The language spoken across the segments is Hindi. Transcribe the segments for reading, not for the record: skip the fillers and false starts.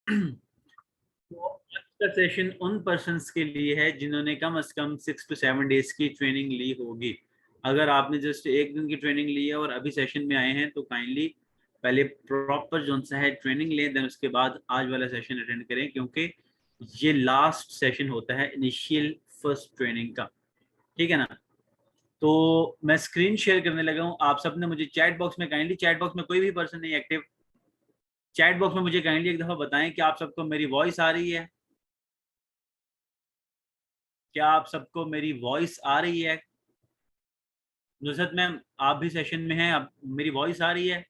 तो आज का सेशन उन पर्सन्स के लिए है जिन्होंने कम से कम 6 to 7 डेज की ट्रेनिंग ली होगी। अगर आपने जस्ट एक दिन की ट्रेनिंग ली है और अभी सेशन में आए हैं तो काइंडली पहले प्रॉपर जो सा है ट्रेनिंग लें, देन उसके बाद आज वाला सेशन अटेंड करें, क्योंकि ये लास्ट सेशन होता है इनिशियल फर्स्ट ट्रेनिंग का। ठीक है ना? तो मैं स्क्रीन शेयर करने लगा हूँ। आप सबने मुझे चैट बॉक्स में, काइंडली चैट बॉक्स में कोई भी पर्सन नहीं एक्टिव, चैट बॉक्स में मुझे काइंडली एक दफा बताएं कि आप सबको मेरी वॉइस आ रही है। क्या आप सबको मेरी वॉइस आ रही है? नुसरत मैम, आप भी सेशन में हैं, अब मेरी वॉइस आ रही है?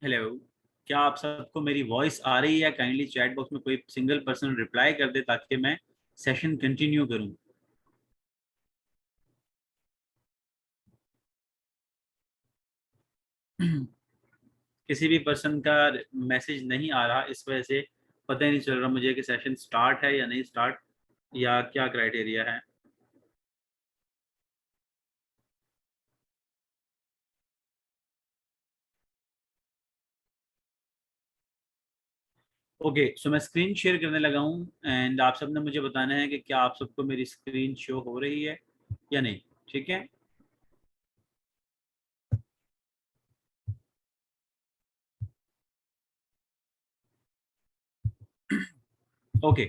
हेलो, क्या आप सबको मेरी वॉइस आ रही है? काइंडली चैट बॉक्स में कोई सिंगल पर्सन रिप्लाई कर दे ताकि मैं सेशन कंटिन्यू करूं। किसी भी पर्सन का मैसेज नहीं आ रहा, इस वजह से पता ही नहीं चल रहा मुझे कि सेशन स्टार्ट है या नहीं स्टार्ट, या क्या क्राइटेरिया है। ओके, सो मैं स्क्रीन शेयर करने लगा हूँ एंड आप सबने मुझे बताना है कि क्या आप सबको मेरी स्क्रीन शो हो रही है या नहीं। ठीक है? Okay,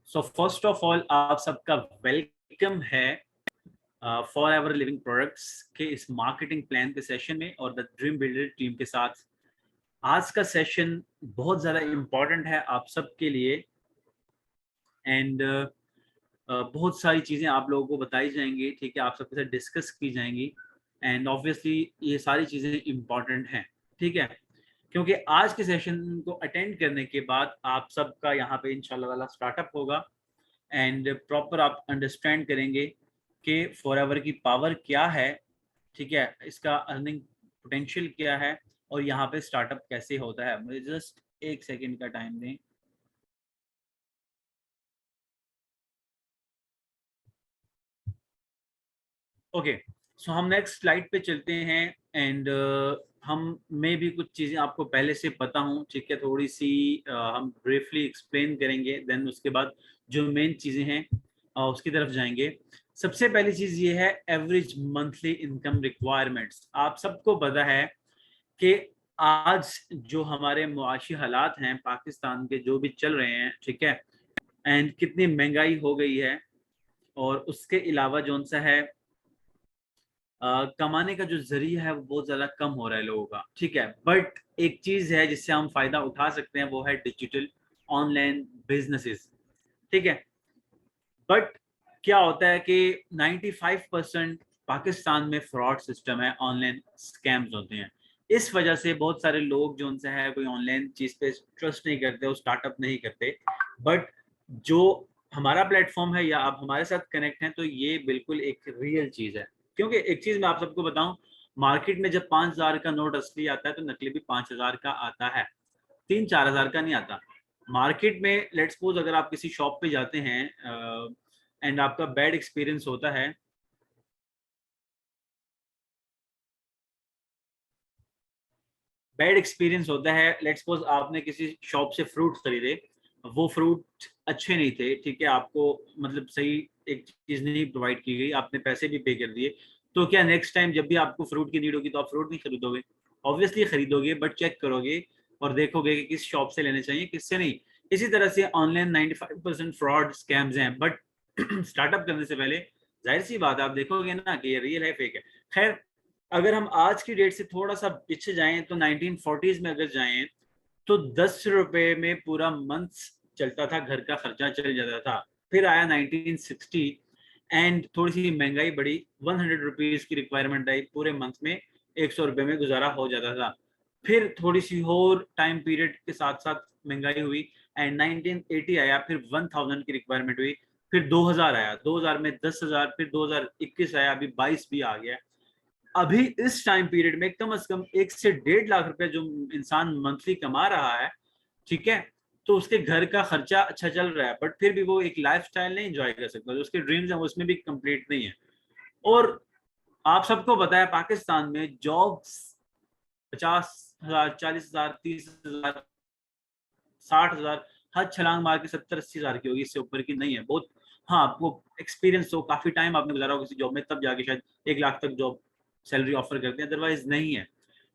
so first of all आप सबका वेलकम है फॉर एवर लिविंग प्रोडक्ट्स के इस मार्केटिंग प्लान के सेशन में और द ड्रीम बिल्डर टीम के साथ। आज का सेशन बहुत ज़्यादा इम्पोर्टेंट है आप सबके लिए एंड बहुत सारी चीज़ें आप लोगों को बताई जाएंगी। ठीक है? आप सबके साथ डिस्कस की जाएंगी एंड ऑब्वियसली ये सारी चीज़ें इम्पॉर्टेंट हैं। ठीक है? क्योंकि आज के सेशन को अटेंड करने के बाद आप सबका यहाँ पे इंशाल्लाह वाला स्टार्टअप होगा एंड प्रॉपर आप अंडरस्टैंड करेंगे कि फॉरएवर की पावर क्या है। ठीक है? इसका अर्निंग पोटेंशियल क्या है और यहाँ पे स्टार्टअप कैसे होता है। मुझे जस्ट एक सेकेंड का टाइम दें। ओके, सो हम नेक्स्ट स्लाइड पे चलते हैं एंड हम में भी कुछ चीज़ें आपको पहले से पता हूँ। ठीक है? थोड़ी सी हम ब्रीफली एक्सप्लेन करेंगे, देन उसके बाद जो मेन चीज़ें हैं उसकी तरफ जाएंगे। सबसे पहली चीज़ ये है एवरेज मंथली इनकम रिक्वायरमेंट्स। आप सबको पता है कि आज जो हमारे मुआशी हालात हैं पाकिस्तान के जो भी चल रहे हैं, ठीक है, एंड कितनी महंगाई हो गई है और उसके अलावा जो सा है कमाने का जो जरिया है वो बहुत ज्यादा कम हो रहा है लोगों का। ठीक है? बट एक चीज है जिससे हम फायदा उठा सकते हैं, वो है डिजिटल ऑनलाइन बिजनेसेस। ठीक है? बट क्या होता है कि 95% पाकिस्तान में फ्रॉड सिस्टम है, ऑनलाइन स्कैम्स होते हैं। इस वजह से बहुत सारे लोग जो उनसे है कोई ऑनलाइन चीज पे ट्रस्ट नहीं करते, वो स्टार्टअप नहीं करते। बट जो हमारा प्लेटफॉर्म है या आप हमारे साथ कनेक्ट हैं तो ये बिल्कुल एक रियल चीज है। क्योंकि एक चीज मैं आप सबको बताऊं, मार्केट में जब 5,000 का नोट असली आता है तो नकली भी 5,000 का आता है, 3-4 हज़ार का नहीं आता। मार्केट में लेट्स सपोज अगर आप किसी शॉप पे जाते हैं एंड आपका बैड एक्सपीरियंस होता है, लेट्स सपोज आपने किसी शॉप से फ्रूट खरीदे, वो फ्रूट अच्छे नहीं थे। ठीक है? आपको मतलब सही एक चीज नहीं प्रोवाइड की गई, आपने पैसे भी पे कर दिए, तो क्या नेक्स्ट टाइम जब भी आपको फ्रूट की नीड होगी तो आप फ्रूट नहीं खरीदोगे? ऑब्वियसली खरीदोगे, बट चेक करोगे और देखोगे कि किस शॉप से लेने चाहिए, किससे नहीं। इसी तरह से ऑनलाइन 95% फ्रॉड स्कैम्स हैं, बट स्टार्टअप करने से पहले जाहिर सी बात है आप देखोगे ना कि ये रियल है फेक है। खैर, अगर हम आज की डेट से थोड़ा सा पीछे जाएं तो 1940s में अगर जाएं तो 10 रुपए में पूरा मंथ चलता था, घर का खर्चा चल जाता था। फिर आया 1960 एंड थोड़ी सी महंगाई बढ़ी, 100 रुपीज की रिक्वायरमेंट आई, पूरे मंथ में 100 रुपए में गुजारा हो जाता था। फिर थोड़ी सी और टाइम पीरियड के साथ साथ महंगाई हुई एंड 1980 आया, फिर 1000 की रिक्वायरमेंट हुई, फिर 2000 आया, 2000 में 10,000, फिर 2021 आया, अभी 22 भी आ गया। अभी इस टाइम पीरियड में कम से कम 1 से 1.5 लाख रुपए जो इंसान मंथली कमा रहा है, ठीक है, तो उसके घर का खर्चा अच्छा चल रहा है, बट फिर भी वो एक लाइफ स्टाइल नहीं एंजॉय कर सकता, जो उसके ड्रीम्स हैं उसमें भी कंप्लीट नहीं है। और आप सबको पता है पाकिस्तान में जॉब्स 50,000, 40,000, 30,000, 60,000, हर छलांग मार के 70-80,000 की होगी, इससे ऊपर की नहीं है बहुत। हाँ, आपको एक्सपीरियंस हो, काफी टाइम आपने गुजारा हो किसी जॉब में, तब जाके शायद 1 लाख तक जॉब सैलरी ऑफर करते हैं, अदरवाइज नहीं है।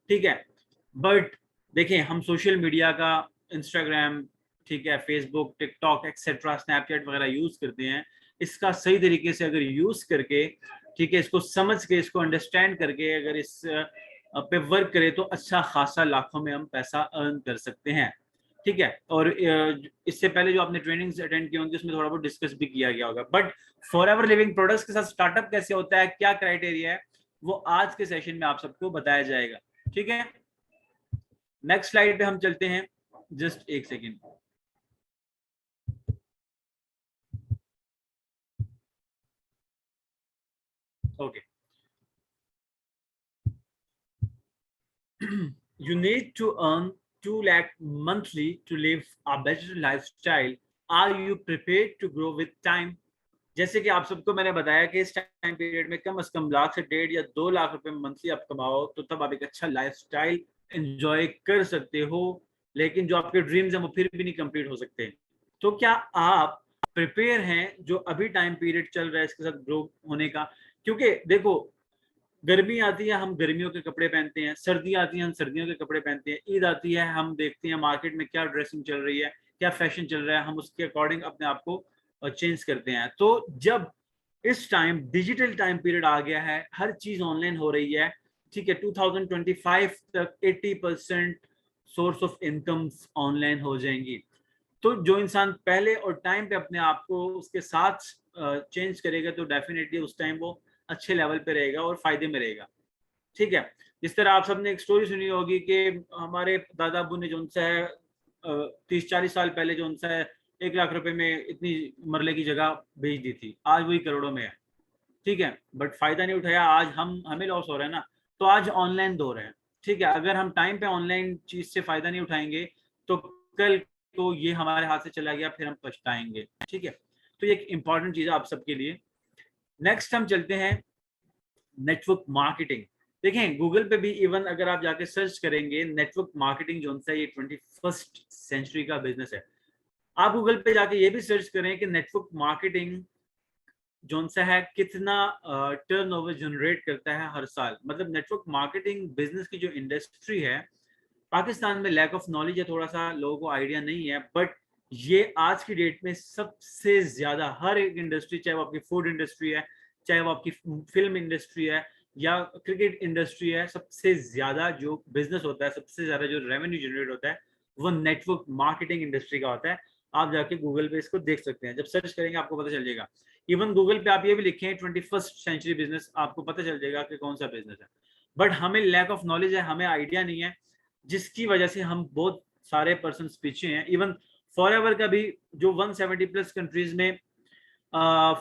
ठीक है, बट देखें, हम सोशल मीडिया का, इंस्टाग्राम, ठीक है, फेसबुक, टिकटॉक एक्सेट्रा, स्नैपचैट वगैरह यूज करते हैं। इसका सही तरीके से अगर यूज करके, ठीक है, इसको समझ के, इसको अंडरस्टैंड करके अगर इस पे वर्क करें तो अच्छा खासा लाखों में हम पैसा अर्न कर सकते हैं। ठीक है, और इससे पहले जो आपने ट्रेनिंग्स अटेंड की होंगी उसमें थोड़ा बहुत डिस्कस भी किया गया होगा। बट फॉरएवर लिविंग प्रोडक्ट्स के साथ स्टार्टअप कैसे होता है, क्या क्राइटेरिया है, वो आज के सेशन में आप सबको बताया जाएगा। ठीक है, नेक्स्ट स्लाइड पे हम चलते हैं, जस्ट एक second. Okay, you need to earn 2 lakh monthly to live a better lifestyle. Are you prepared to grow with time? जैसे कि आप सबको मैंने बताया कि इस टाइम पीरियड में कम से कम 1 लाख से 1.5 या 2 लाख रुपए मंथली आप कमाओ तो तब आप एक अच्छा लाइफस्टाइल एंजॉय कर सकते हो, लेकिन जो आपके ड्रीम्स हैं वो फिर भी नहीं कंप्लीट हो सकते। तो क्या आप प्रिपेयर हैं जो अभी टाइम पीरियड चल रहा है इसके साथ ग्रो होने का? क्योंकि देखो, गर्मी आती है हम गर्मियों के कपड़े पहनते हैं, सर्दी आती है हम सर्दियों के कपड़े पहनते हैं, ईद आती है हम देखते हैं मार्केट में क्या ड्रेसिंग चल रही है, क्या फैशन चल रहा है, हम उसके अकॉर्डिंग अपने आप को चेंज करते हैं। तो जब इस टाइम डिजिटल टाइम पीरियड आ गया है, हर चीज ऑनलाइन हो रही है, ठीक है, 2025 तक 80% सोर्स ऑफ इनकम्स ऑनलाइन हो जाएंगी। तो जो इंसान पहले और टाइम पे अपने आप को उसके साथ चेंज करेगा तो डेफिनेटली उस टाइम वो अच्छे लेवल पे रहेगा और फायदे में रहेगा। ठीक है, जिस तरह आप सबने एक स्टोरी सुनी होगी कि हमारे दादा अबू ने जो है 30-40 साल पहले जो है 1 लाख रुपए में इतनी मरले की जगह बेच दी थी, आज वही करोड़ों में है। ठीक है, बट फायदा नहीं उठाया, आज हमें लॉस हो रहा है ना। तो आज ऑनलाइन दौर है। ठीक है, अगर हम टाइम पे ऑनलाइन चीज से फायदा नहीं उठाएंगे तो कल को ये हमारे हाथ से चला गया, फिर हम पछताएंगे। ठीक है, तो ये एक इंपॉर्टेंट चीज है आप सबके लिए। नेक्स्ट हम चलते हैं नेटवर्क मार्केटिंग। देखें, गूगल पे भी इवन अगर आप जाके सर्च करेंगे नेटवर्क मार्केटिंग जो है ये 21st सेंचुरी का बिजनेस है। आप गूगल पे जाके ये भी सर्च करें कि नेटवर्क मार्केटिंग जो है कितना टर्नओवर जनरेट करता है हर साल। मतलब नेटवर्क मार्केटिंग बिजनेस की जो इंडस्ट्री है, पाकिस्तान में लैक ऑफ नॉलेज है, थोड़ा सा लोगों को आइडिया नहीं है, बट ये आज की डेट में सबसे ज्यादा हर एक इंडस्ट्री, चाहे वो आपकी फूड इंडस्ट्री है, चाहे वो आपकी फिल्म इंडस्ट्री है या क्रिकेट इंडस्ट्री है, सबसे ज्यादा जो बिजनेस होता है, सबसे ज्यादा जो रेवेन्यू जनरेट होता है वो नेटवर्क मार्केटिंग इंडस्ट्री का होता है। आप जाके गूगल पे इसको देख सकते हैं, जब सर्च करेंगे आपको पता चल जाएगा। इवन गूगल पे आप ये भी लिखें 21st सेंचुरी बिजनेस, आपको पता चल जाएगा कि कौन सा बिजनेस है। बट हमें लैक ऑफ नॉलेज है, हमें आइडिया नहीं है, जिसकी वजह से हम बहुत सारे पर्सन पीछे हैं। इवन फॉरएवर का भी जो 170+ कंट्रीज में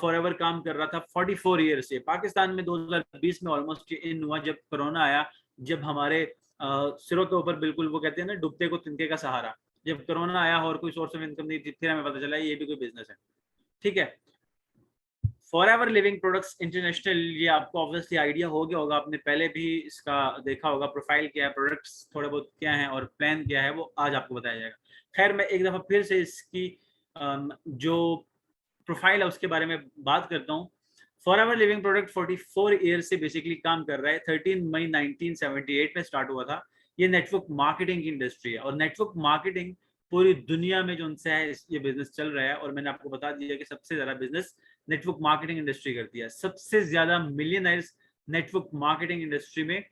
फॉरएवर काम कर रहा था 44 ईयर से, पाकिस्तान में 2020 में ऑलमोस्ट इन हुआ जब कोरोना आया, जब हमारे सिरों के ऊपर बिल्कुल वो कहते हैं ना डूबते को तिनके का सहारा, जब कोरोना आया और कोई सोर्स ऑफ इनकम नहीं थी, फिर हमें पता चला ये भी कोई बिजनेस है। ठीक है, फॉरएवर लिविंग प्रोडक्ट्स इंटरनेशनल, ये आपको ऑब्वियसली आइडिया हो गया होगा, आपने पहले भी इसका देखा होगा, प्रोफाइल क्या है, प्रोडक्ट्स थोड़े बहुत क्या है और प्लान क्या है वो आज आपको बताया जाएगा। खैर, मैं एक दफा फिर से इसकी जो प्रोफाइल है उसके बारे में बात करता हूँ। फॉरएवर लिविंग प्रोडक्ट 44 ईयर से बेसिकली काम कर रहा है। 13 मई 1978 में स्टार्ट हुआ था। ये नेटवर्क मार्केटिंग की इंडस्ट्री है और नेटवर्क मार्केटिंग पूरी दुनिया में जो उनसे है ये बिजनेस चल रहा है। और मैंने आपको बता दिया कि सबसे ज्यादा बिजनेस नेटवर्क मार्केटिंग इंडस्ट्री करती है, सबसे ज्यादा मिलियनर्स नेटवर्क मार्केटिंग इंडस्ट्री में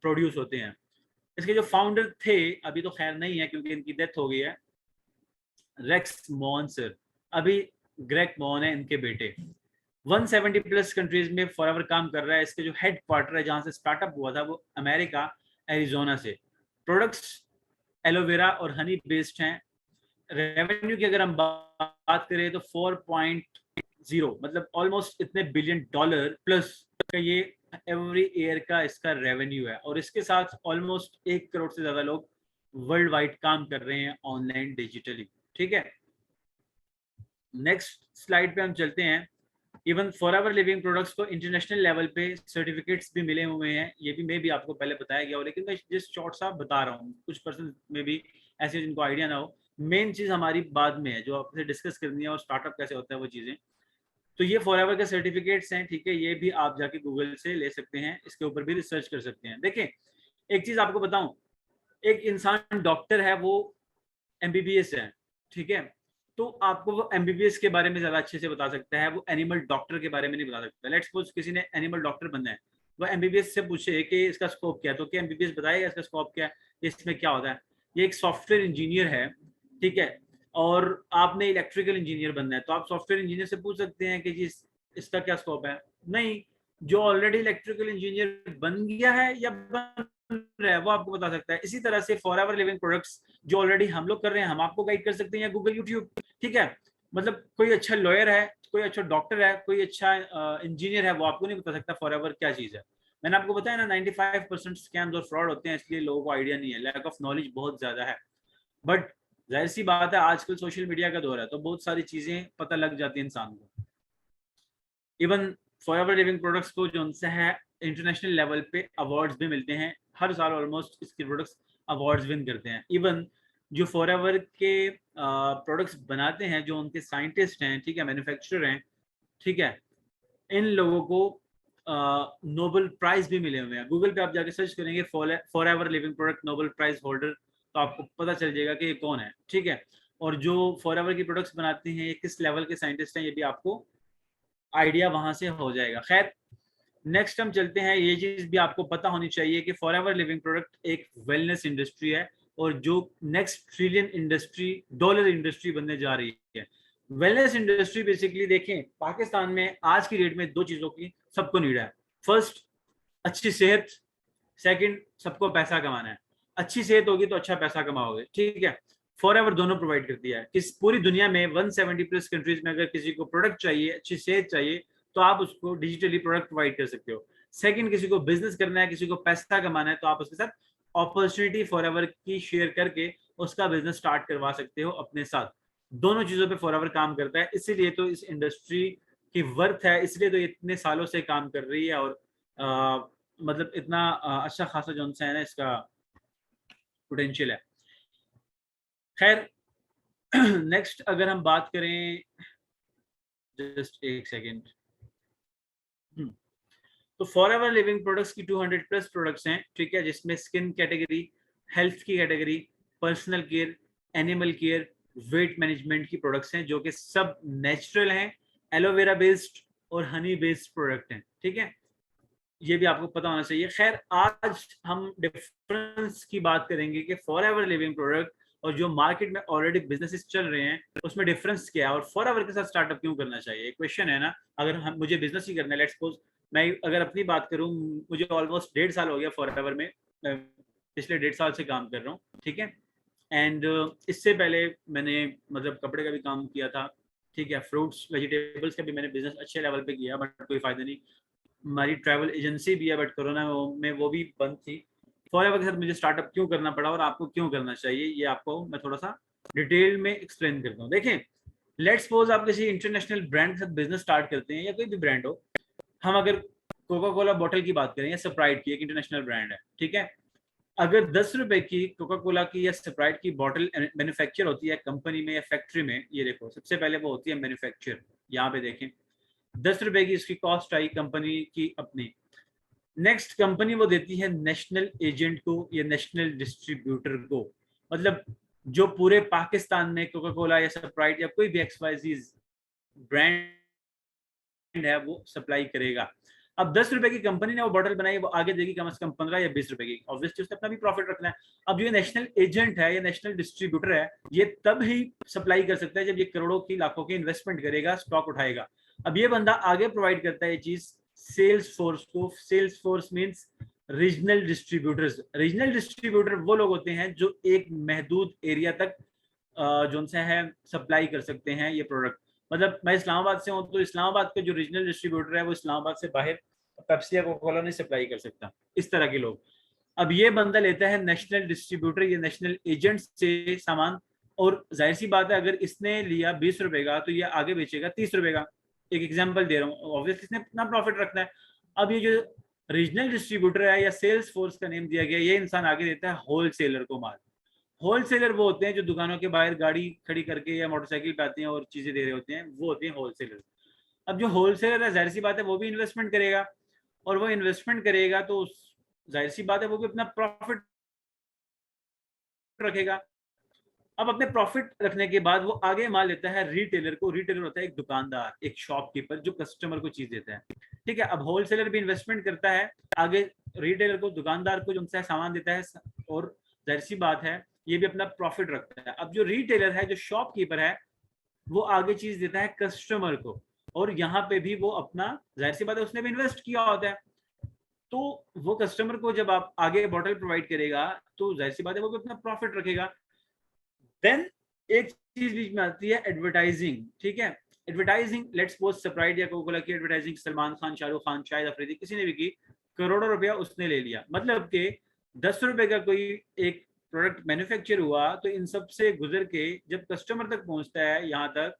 प्रोड्यूस होते हैं। इसके जो फाउंडर थे, अभी तो खैर नहीं है क्योंकि इनकी डेथ हो गई है, रेक्स मॉन सर, अभी ग्रेग मॉन है इनके बेटे। 170+ कंट्रीज में फॉरएवर काम कर रहा है। इसके जो हेड क्वार्टर है जहां से स्टार्टअप हुआ था वो अमेरिका एरिजोना से। प्रोडक्ट्स एलोवेरा और हनी बेस्ड हैं। रेवेन्यू की अगर हम बात करें तो 4.0 मतलब ऑलमोस्ट इतने बिलियन डॉलर प्लस का ये एवरी ईयर का इसका रेवेन्यू है। और इसके साथ ऑलमोस्ट 1 करोड़ से ज्यादा लोग वर्ल्ड वाइड काम कर रहे हैं ऑनलाइन डिजिटली। ठीक है, नेक्स्ट स्लाइड पे हम चलते हैं। इवन फॉरएवर लिविंग प्रोडक्ट्स को इंटरनेशनल लेवल पे सर्टिफिकेट्स भी मिले हुए हैं, ये भी मैं भी आपको पहले बताया गया हो, लेकिन मैं जिस शॉर्ट सा बता रहा हूँ, कुछ पर्सन में भी ऐसे जिनको आइडिया ना हो। मेन चीज हमारी बाद में है जो आपसे डिस्कस करनी है, और स्टार्टअप कैसे होता है वो चीजें। तो ये फॉरएवर के सर्टिफिकेट्स हैं, ठीक है, ये भी आप जाके गूगल से ले सकते हैं, इसके ऊपर भी रिसर्च कर सकते हैं। देखिए एक चीज आपको बताऊं, एक इंसान डॉक्टर है, वो एमबीबीएस है, ठीक है, तो आपको वो एमबीबीएस के बारे में ज्यादा अच्छे से बता सकता है, वो एनिमल डॉक्टर के बारे में नहीं बता सकता। लेट्स सपोज किसी ने एनिमल डॉक्टर बनना है, वो एमबीबीएस से पूछे कि इसका स्कोप क्या है, तो क्या एमबीबीएस बताएगा इसका स्कोप क्या है, इसमें क्या होता है। ये एक सॉफ्टवेयर इंजीनियर है, ठीक है, और आपने इलेक्ट्रिकल इंजीनियर बनना है, तो आप सॉफ्टवेयर इंजीनियर से पूछ सकते हैं कि जी इसका क्या स्कोप है। नहीं, जो ऑलरेडी इलेक्ट्रिकल इंजीनियर बन गया है या बन रहा है वो आपको बता सकता है। इसी तरह से फॉरएवर लिविंग प्रोडक्ट्स जो ऑलरेडी हम लोग कर रहे हैं, हम आपको गाइड कर सकते हैं, या गूगल, यूट्यूब, ठीक है। मतलब कोई अच्छा लॉयर है, कोई अच्छा डॉक्टर है, कोई अच्छा इंजीनियर है, वो आपको नहीं बता सकता फॉरएवर क्या चीज है। मैंने आपको बताया ना 95% स्कैम्स और फ्रॉड होते हैं, इसलिए लोगों को आइडिया नहीं है, लैक ऑफ नॉलेज बहुत ज्यादा है। बट जाहिर सी बात है, आजकल सोशल मीडिया का दौर है, तो बहुत सारी चीजें पता लग जाती है इंसान को। इवन फॉरएवर लिविंग प्रोडक्ट्स को जो उनसे है इंटरनेशनल लेवल पे अवार्ड्स भी मिलते हैं, हर साल ऑलमोस्ट इसके प्रोडक्ट्स अवार्ड्स विन करते हैं। इवन जो फॉरएवर के प्रोडक्ट्स बनाते हैं, जो उनके साइंटिस्ट हैं, ठीक है, मैन्युफैक्चरर हैं, ठीक है, इन लोगों को नोबेल प्राइज भी मिले हुए हैं। गूगल पे आप जाके सर्च करेंगे Forever Living product Nobel prize holder, तो आपको पता चल जाएगा कि ये कौन है, ठीक है। और जो फॉरएवर की प्रोडक्ट्स बनाते हैं, ये किस लेवल के साइंटिस्ट हैं, ये भी आपको आइडिया वहां से हो जाएगा। खैर, नेक्स्ट हम चलते हैं, ये चीज भी आपको पता होनी चाहिए कि फॉरएवर लिविंग प्रोडक्ट एक वेलनेस इंडस्ट्री है, और जो next trillion industry, dollar industry बनने जा रही है। वेलनेस इंडस्ट्री बेसिकली देखें, पाकिस्तान में आज की डेट में दो चीजों की सबको नीड है। फर्स्ट, अच्छी सेहत। सेकंड, सबको पैसा कमाना है। अच्छी सेहत होगी तो अच्छा पैसा कमाओगे, ठीक है। फॉरएवर दोनों प्रोवाइड करती है। किस पूरी दुनिया में 170 प्लस कंट्रीज में अगर किसी को प्रोडक्ट चाहिए, अच्छी सेहत चाहिए, तो आप उसको डिजिटली प्रोडक्ट प्रोवाइड कर सकते हो। सेकंड, किसी को बिजनेस करना है, किसी को पैसा कमाना है, तो आप उसके साथ अपॉर्चुनिटी फॉरएवर की शेयर करके उसका बिजनेस स्टार्ट करवा सकते हो अपने साथ। दोनों चीजों पे फॉरएवर काम करता है, इसीलिए तो इस इंडस्ट्री की वर्थ है, इसलिए तो इतने सालों से काम कर रही है, और मतलब इतना अच्छा खासा जो है ना इसका पोटेंशियल है। खैर, नेक्स्ट अगर हम बात करें, जस्ट एक सेकेंड, तो फॉरएवर लिविंग प्रोडक्ट्स की 200 प्लस प्रोडक्ट्स हैं, ठीक है, जिसमें स्किन कैटेगरी, हेल्थ की category, personal care, animal care, weight management की प्रोडक्ट्स हैं, जो कि सब नेचुरल हैं, एलोवेरा बेस्ड और हनी बेस्ड प्रोडक्ट हैं, ठीक है। ये भी आपको पता होना चाहिए। खैर, आज हम डिफरेंस की बात करेंगे कि फॉरएवर लिविंग प्रोडक्ट और जो मार्केट में ऑलरेडी बिजनेसेस चल रहे हैं उसमें डिफरेंस क्या है, और फॉरएवर के साथ स्टार्टअप क्यों करना चाहिए। क्वेश्चन है ना, अगर हम मुझे बिजनेस ही करना है, लेट्स सपोज मैं अगर अपनी बात करूं, मुझे ऑलमोस्ट 1.5 साल हो गया फॉरएवर में, पिछले 1.5 साल से काम कर रहा हूँ, ठीक है। एंड इससे पहले मैंने मतलब कपड़े का भी काम किया था, ठीक है, फ्रूट्स वेजिटेबल्स का भी मैंने बिजनेस अच्छे लेवल पे किया, बट कोई फायदा नहीं। हमारी ट्रैवल एजेंसी भी है, बट कोरोना में वो भी बंद थी। फॉरएवर के साथ मुझे स्टार्टअप क्यों करना पड़ा और आपको क्यों करना चाहिए, ये आपको मैं थोड़ा सा डिटेल में एक्सप्लेन करता हूँ। देखें, लेट्स सपोज आप किसी इंटरनेशनल ब्रांड के साथ बिजनेस स्टार्ट करते हैं, या कोई भी ब्रांड हो। हम अगर कोका कोला बॉटल की बात करें, या स्प्राइट की, एक इंटरनेशनल ब्रांड है, ठीक है। अगर 10 रुपए की कोका कोला की या स्प्राइट की बॉटल मैन्युफैक्चर होती है कंपनी में या फैक्ट्री में, ये देखो सबसे पहले वो होती है मैन्युफैक्चर, यहाँ पे देखें 10 रुपए की इसकी कॉस्ट आई कंपनी की अपनी। नेक्स्ट कंपनी वो देती है नेशनल एजेंट को या नेशनल डिस्ट्रीब्यूटर को, मतलब जो पूरे पाकिस्तान में कोका कोला या स्प्राइट या कोई भी XYZ ब्रांड है वो सप्लाई करेगा। अब 10 रुपए की कंपनी ने वो बॉटल बनाई, वो आगे देगी कम से कम 15 या 20 रुपए की, ऑब्वियसली उसने अपना भी प्रॉफिट रखना है। अब ये नेशनल एजेंट है या नेशनल डिस्ट्रीब्यूटर है, ये तब ही सप्लाई कर सकता है जब ये करोड़ों की लाखों की इन्वेस्टमेंट करेगा, स्टॉक उठाएगा। अब ये बंदा आगे प्रोवाइड करता है ये चीज सेल्स फोर्स को। Sales force means regional distributors. Regional distributor वो लोग होते हैं जो एक महदूद एरिया तक जो उनसे है सप्लाई कर सकते हैं ये प्रोडक्ट। मतलब मैं इस्लामाबाद से हूँ, तो इस्लामाबाद का जो रीजनल डिस्ट्रीब्यूटर है वो इस्लामाबाद से बाहर पेप्सी या कोका कोला नहीं सप्लाई कर सकता, इस तरह के लोग। अब ये बंदा लेता है नेशनल डिस्ट्रीब्यूटर या नेशनल एजेंट से सामान, और जाहिर सी बात है अगर इसने लिया 20 रुपए का तो ये आगे बेचेगा 30 रुपए का। एक एग्जांपल दे रहा हूँ, ऑब्वियसली इसने अपना प्रॉफिट रखना है। अब ये जो रीजनल डिस्ट्रीब्यूटर है या सेल्स फोर्स का नेम दिया गया, ये इंसान आगे देता है होलसेलर को माल। होलसेलर वो होते हैं जो दुकानों के बाहर गाड़ी खड़ी करके या मोटरसाइकिल पे आते हैं और चीजें दे रहे होते हैं, वो होते हैं होलसेलर। अब जो होलसेलर है, जाहिर सी बात है वो भी इन्वेस्टमेंट करेगा, और वो इन्वेस्टमेंट करेगा तो जाहिर सी बात है वो भी अपना प्रॉफिट रखेगा। अब अपने प्रॉफिट रखने के बाद वो आगे माल लेता है रिटेलर को। रिटेलर होता है एक दुकानदार, एक शॉपकीपर जो कस्टमर को चीज देता है, ठीक है। अब होलसेलर भी इन्वेस्टमेंट करता है आगे रिटेलर को, दुकानदार को जो उनसे सामान देता है, और जाहिर सी बात है ये भी अपना प्रॉफिट रखता है। अब जो रिटेलर है, जो शॉपकीपर है, वो आगे चीज देता है कस्टमर को, और यहाँ पे भी वो अपना, जाहिर सी बात है उसने भी इन्वेस्ट किया होता है, तो वो कस्टमर को जब आप आगे बॉटल प्रोवाइड करेगा तो जाहिर सी बात है वो भी अपना प्रॉफिट रखेगा। देन एक चीज बीच में आती है एडवर्टाइजिंग, ठीक है। एडवर्टाइजिंग, लेट्स सपोज स्प्राइट या कोका कोला की एडवर्टाइजिंग सलमान खान, शाहरुख खान, शाहिद अफरीदी, किसी ने भी की, करोड़ों रुपया उसने ले लिया। मतलब के 10 रुपए का कोई एक प्रोडक्ट मैन्युफैक्चर हुआ, तो इन सब से गुजर के जब कस्टमर तक पहुंचता है यहाँ तक,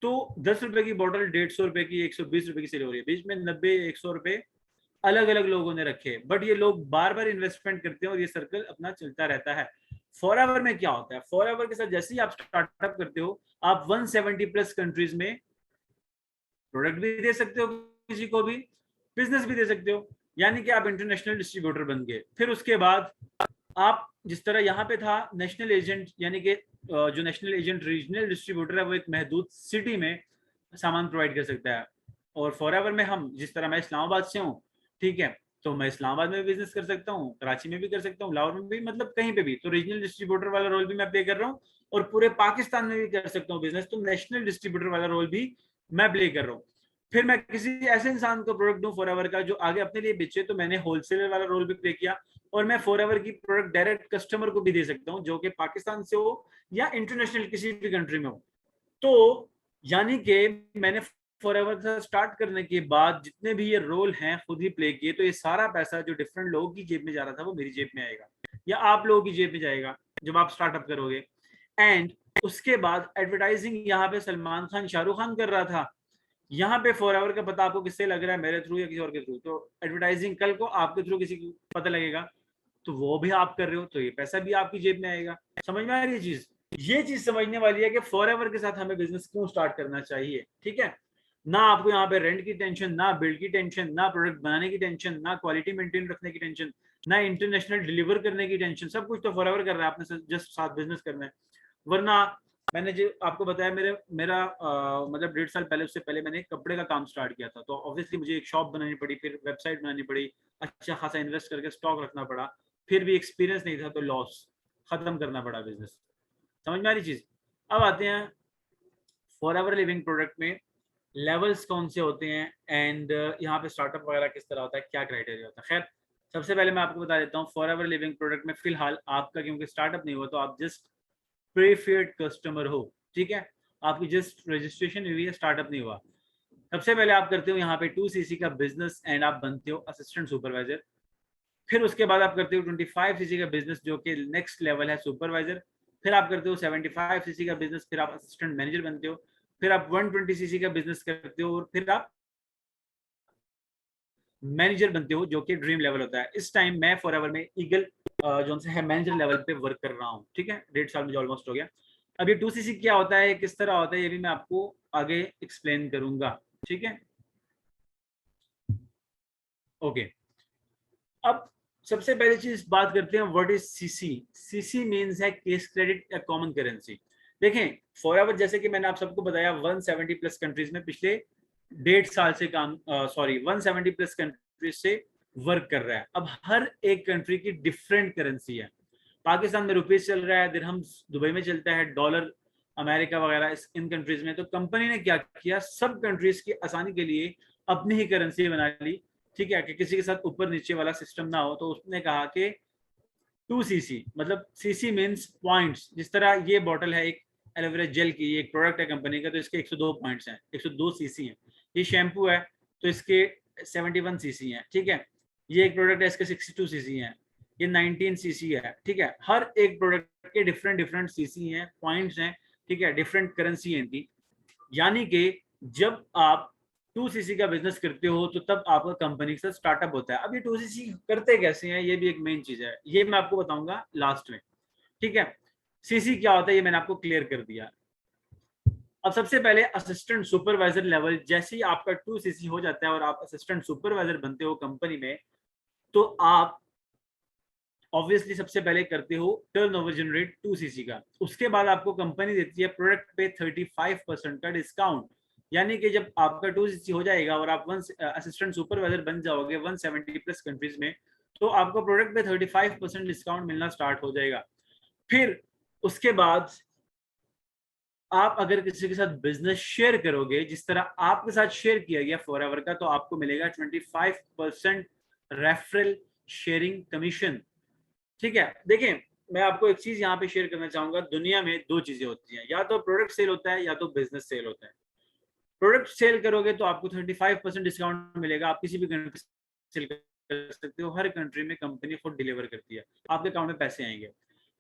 तो 10 रुपए की बोतल 150 रुपए की, 120 रुपए की सेल हो रही है, बीच में 90 100 रुपए अलग अलग लोगों ने रखे, बट ये लोग बार बार इन्वेस्टमेंट करते हैं और ये सर्कल अपना चलता रहता है। फॉरएवर में क्या होता है, फॉरएवर के साथ जैसे ही आप स्टार्टअप करते हो, आप 170 प्लस कंट्रीज में प्रोडक्ट भी दे सकते हो, किसी को भी बिजनेस भी दे सकते हो, यानी कि आप इंटरनेशनल डिस्ट्रीब्यूटर बन गए। फिर उसके बाद आप जिस तरह यहाँ पे था नेशनल एजेंट, यानी कि जो नेशनल एजेंट रीजनल डिस्ट्रीब्यूटर है वो एक महदूद सिटी में सामान प्रोवाइड कर सकता है, और फॉरएवर में हम, जिस तरह मैं इस्लामाबाद से हूँ, ठीक है, तो मैं इस्लामाबाद में भी बिजनेस कर सकता हूँ, कराची में भी कर सकता हूँ, लाहौर में भी, मतलब कहीं पे भी। तो रीजनल डिस्ट्रीब्यूटर वाला रोल भी मैं प्ले कर रहा हूँ, और पूरे पाकिस्तान में भी कर सकता हूँ बिजनेस, तो नेशनल डिस्ट्रीब्यूटर वाला रोल भी मैं प्ले कर रहा हूँ। फिर मैं किसी ऐसे इंसान को प्रोडक्ट दूं फॉरएवर का जो आगे अपने लिए बेचे, तो मैंने होलसेलर वाला रोल भी प्ले किया, और मैं फॉरएवर की प्रोडक्ट डायरेक्ट कस्टमर को भी दे सकता हूँ, जो कि पाकिस्तान से हो या इंटरनेशनल किसी भी कंट्री में हो। तो यानी कि मैंने फॉरएवर से स्टार्ट करने के बाद जितने भी ये रोल हैं खुद ही प्ले किए, तो ये सारा पैसा जो डिफरेंट लोगों की जेब में जा रहा था वो मेरी जेब में आएगा, या आप लोगों की जेब में जाएगा जब आप स्टार्टअप करोगे। एंड उसके बाद एडवर्टाइजिंग यहाँ पे सलमान खान, शाहरुख खान कर रहा था, यहाँ पे फॉरएवर का पता आपको किससे लग रहा है, मेरे थ्रू या किसी और के थ्रू, तो एडवर्टाइजिंग कल को आपके थ्रू किसी को पता लगेगा, तो वो भी आप कर रहे हो, तो ये पैसा भी आपकी जेब में आएगा। समझ में आ रही है चीज? ये चीज समझने वाली है कि फॉरएवर के साथ हमें बिजनेस क्यों स्टार्ट करना चाहिए, ठीक है। ना आपको यहाँ पे रेंट की टेंशन, ना बिल्ड की टेंशन, ना प्रोडक्ट बनाने की टेंशन, ना क्वालिटी मेंटेन रखने की टेंशन, ना इंटरनेशनल डिलीवर करने की टेंशन, सब कुछ तो फॉरएवर कर रहा है, आपने जस्ट साथ बिजनेस करना है। वरना मैंने जो आपको बताया, मेरा मतलब 1.5 साल पहले, उससे पहले मैंने कपड़े का काम स्टार्ट किया था, तो ऑब्वियसली मुझे एक शॉप बनानी पड़ी, फिर वेबसाइट बनानी पड़ी, अच्छा खासा इन्वेस्ट करके स्टॉक रखना पड़ा, फिर भी एक्सपीरियंस नहीं था तो लॉस, खत्म करना पड़ा बिजनेस। समझ में आ रही चीज? अब आते हैं फॉरएवर लिविंग प्रोडक्ट में लेवल्स कौन से होते हैं, एंड यहाँ पे स्टार्टअप वगैरह किस तरह होता है, क्या क्राइटेरिया होता है। खैर, सबसे पहले मैं आपको बता देता हूँ, फॉरएवर लिविंग प्रोडक्ट में फिलहाल आपका क्योंकि स्टार्टअप नहीं हुआ, तो आप जस्ट प्रीफेड कस्टमर हो, ठीक है। आपकी जस्ट रजिस्ट्रेशन हुई है, स्टार्टअप नहीं हुआ। सबसे पहले आप करते हो यहाँ पे 2cc का बिजनेस, एंड आप बनते हो असिस्टेंट सुपरवाइजर। फिर उसके बाद आप करते हो 25cc का बिजनेस, जो कि नेक्स्ट लेवल है सुपरवाइजर। फिर आप करते हो 75cc का बिजनेस, फिर आप असिस्टेंट मैनेजर बनते हो। फिर आप 120cc का बिजनेस करते हो, और फिर आप मैनेजर बनते हो, जो कि ड्रीम लेवल होता है। इस टाइम मैं फॉरएवर में ईगल जो है मैनेजर लेवल पे वर्क कर रहा हूँ, ठीक है। 1.5 साल मुझे ऑलमोस्ट हो गया। अब ये 2cc क्या होता है, किस तरह होता है, ये भी मैं आपको आगे एक्सप्लेन करूंगा, ठीक है। ओके, अब सबसे पहली चीज बात करते हैं, what is CC. CC means है केस क्रेडिट या कॉमन करेंसी। देखें, फॉरएवर जैसे कि मैंने आप सबको बताया 170 प्लस कंट्रीज में पिछले 1.5 साल से काम, सॉरी 170 प्लस कंट्रीज से वर्क कर रहा है। अब हर एक कंट्री की डिफरेंट करेंसी है। पाकिस्तान में रुपीज चल रहा है, दिरहम दुबई में चलता है, डॉलर अमेरिका वगैरह इन कंट्रीज में। तो कंपनी ने क्या किया, सब कंट्रीज की आसानी के लिए अपनी ही करेंसी बना ली, ठीक है, कि किसी के साथ ऊपर नीचे वाला सिस्टम ना हो। तो उसने कहा कि 2cc, मतलब सीसी मीन्स पॉइंट्स। जिस तरह ये बॉटल है एक एलोवेरा जेल की, एक प्रोडक्ट है कंपनी का, तो इसके 102 पॉइंट्स हैं, 102 सीसी हैं। ये शैम्पू है तो इसके 71 सीसी हैं, ठीक है। ये एक प्रोडक्ट है, इसके 62 सीसी हैं। ये 19 सीसी है, ठीक है। हर एक प्रोडक्ट के डिफरेंट डिफरेंट सीसी हैं, पॉइंट्स हैं, ठीक है, डिफरेंट करेंसी है इनकी। यानी कि जब आप 2cc का बिजनेस करते हो तो तब आपका कंपनी के साथ स्टार्टअप होता है। अब ये 2cc करते कैसे हैं, ये भी एक मेन चीज है, ये मैं आपको बताऊंगा लास्ट में, ठीक है। सीसी क्या होता है ये मैंने आपको क्लियर कर दिया। अब सबसे पहले असिस्टेंट सुपरवाइजर लेवल, जैसे ही आपका 2cc हो जाता है और आप असिस्टेंट सुपरवाइजर बनते हो कंपनी में, तो आप ऑब्वियसली सबसे पहले करते हो टर्नओवर जनरेट 2cc का। उसके बाद आपको कंपनी देती है प्रोडक्ट पे 35% का डिस्काउंट, यानी कि जब आपका 2cc हो जाएगा और आप असिस्टेंट सुपरवाइजर बन जाओगे 170 प्लस कंट्रीज में, तो आपको प्रोडक्ट पे 35% डिस्काउंट मिलना स्टार्ट हो जाएगा। फिर उसके बाद आप अगर किसी के साथ बिजनेस शेयर करोगे, जिस तरह आपके साथ शेयर किया गया फॉरएवर का, तो आपको मिलेगा 25% रेफरल शेयरिंग कमीशन, ठीक है। देखिए, मैं आपको एक चीज यहाँ पे शेयर करना चाहूंगा, दुनिया में दो चीजें होती हैं, या तो प्रोडक्ट सेल होता है या तो बिजनेस सेल होता है। प्रोडक्ट सेल करोगे तो आपको 35% डिस्काउंट मिलेगा, आप किसी भी कंट्री सेल कर सकते हो, हर कंट्री में कंपनी खुद डिलीवर करती है, आपके अकाउंट में पैसे आएंगे।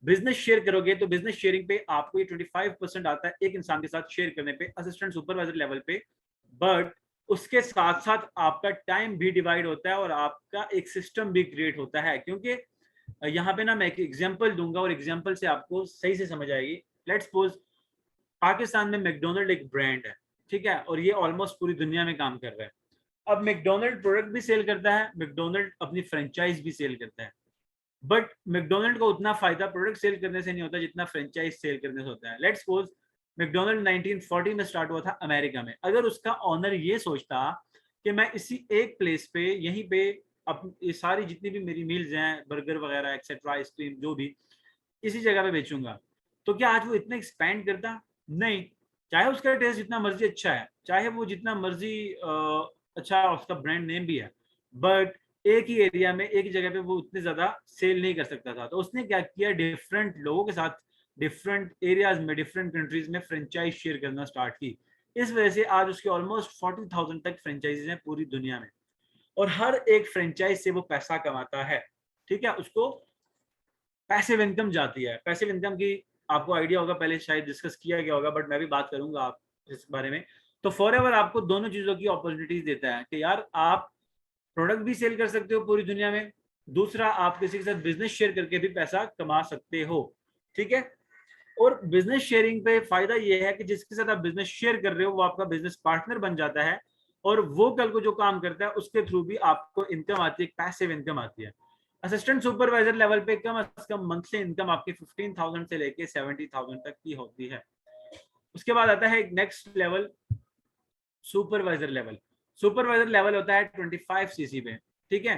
बिजनेस शेयर करोगे तो बिजनेस शेयरिंग पे आपको ये 25% आता है एक इंसान के साथ शेयर करने पे, असिस्टेंट सुपरवाइजर लेवल पे। बट उसके साथ साथ आपका टाइम भी डिवाइड होता है और आपका एक सिस्टम भी क्रिएट होता है, क्योंकि यहाँ पे ना मैं एक एग्जांपल दूंगा और एग्जांपल से आपको सही से समझ आएगी। लेट्स सपोज पाकिस्तान में मैकडोनल्ड एक ब्रांड है, ठीक है, और ये ऑलमोस्ट पूरी दुनिया में काम कर रहा है। अब मैकडोनल्ड प्रोडक्ट भी सेल करता है, मैकडोनल्ड अपनी फ्रेंचाइज भी सेल करता है, बट मैकडोनल्ड को उतना फायदा प्रोडक्ट सेल करने से नहीं होता जितना फ्रेंचाइज सेल करने से होता है। लेट्स सपोज मैकडोनल्ड 1940 में स्टार्ट हुआ था अमेरिका में। अगर उसका ऑनर ये सोचता कि मैं इसी एक प्लेस पे यहीं पे ये सारी जितनी भी मेरी मील्स हैं, बर्गर वगैरह एक्सेट्रा, आइसक्रीम जो भी, इसी जगह पे बेचूंगा, तो क्या आज वो इतना एक्सपैंड करता? नहीं। चाहे उसका टेस्ट जितना मर्जी अच्छा है, चाहे वो जितना मर्जी अच्छा उसका ब्रांड नेम भी है, बट एक ही एरिया में एक ही जगह पे वो उतने ज्यादा सेल नहीं कर सकता था। तो उसने क्या किया, डिफरेंट लोगों के साथ डिफरेंट एरियाज में डिफरेंट कंट्रीज में फ्रेंचाइज शेयर करना स्टार्ट की। इस वजह से आज उसके ऑलमोस्ट 40,000 तक फ्रेंचाइजीज हैं पूरी दुनिया में, और हर एक फ्रेंचाइज से वो पैसा कमाता है, ठीक है। उसको पैसिव इनकम जाती है। पैसिव इनकम की आपको आइडिया होगा, पहले शायद डिस्कस किया गया होगा, बट मैं भी बात करूंगा आप इस बारे में। तो फॉरएवर आपको दोनों चीजों की अपॉर्चुनिटीज देता है कि यार आप प्रोडक्ट भी सेल कर सकते हो पूरी दुनिया में, दूसरा आप किसी के साथ बिजनेस शेयर करके भी पैसा कमा सकते हो, ठीक है। और बिजनेस शेयरिंग पे फायदा ये है कि जिसके साथ आप बिजनेस शेयर कर रहे हो वो आपका बिजनेस पार्टनर बन जाता है, और वो कल को जो काम करता है उसके थ्रू भी आपको इनकम आती है, पैसिव इनकम आती है। असिस्टेंट सुपरवाइजर लेवल पे कम से कम मंथली इनकम आपकी 15,000 से लेके 70,000 तक की होती है। उसके बाद आता है next level, supervisor level. Supervisor level होता है 25cc पे, ठीक है।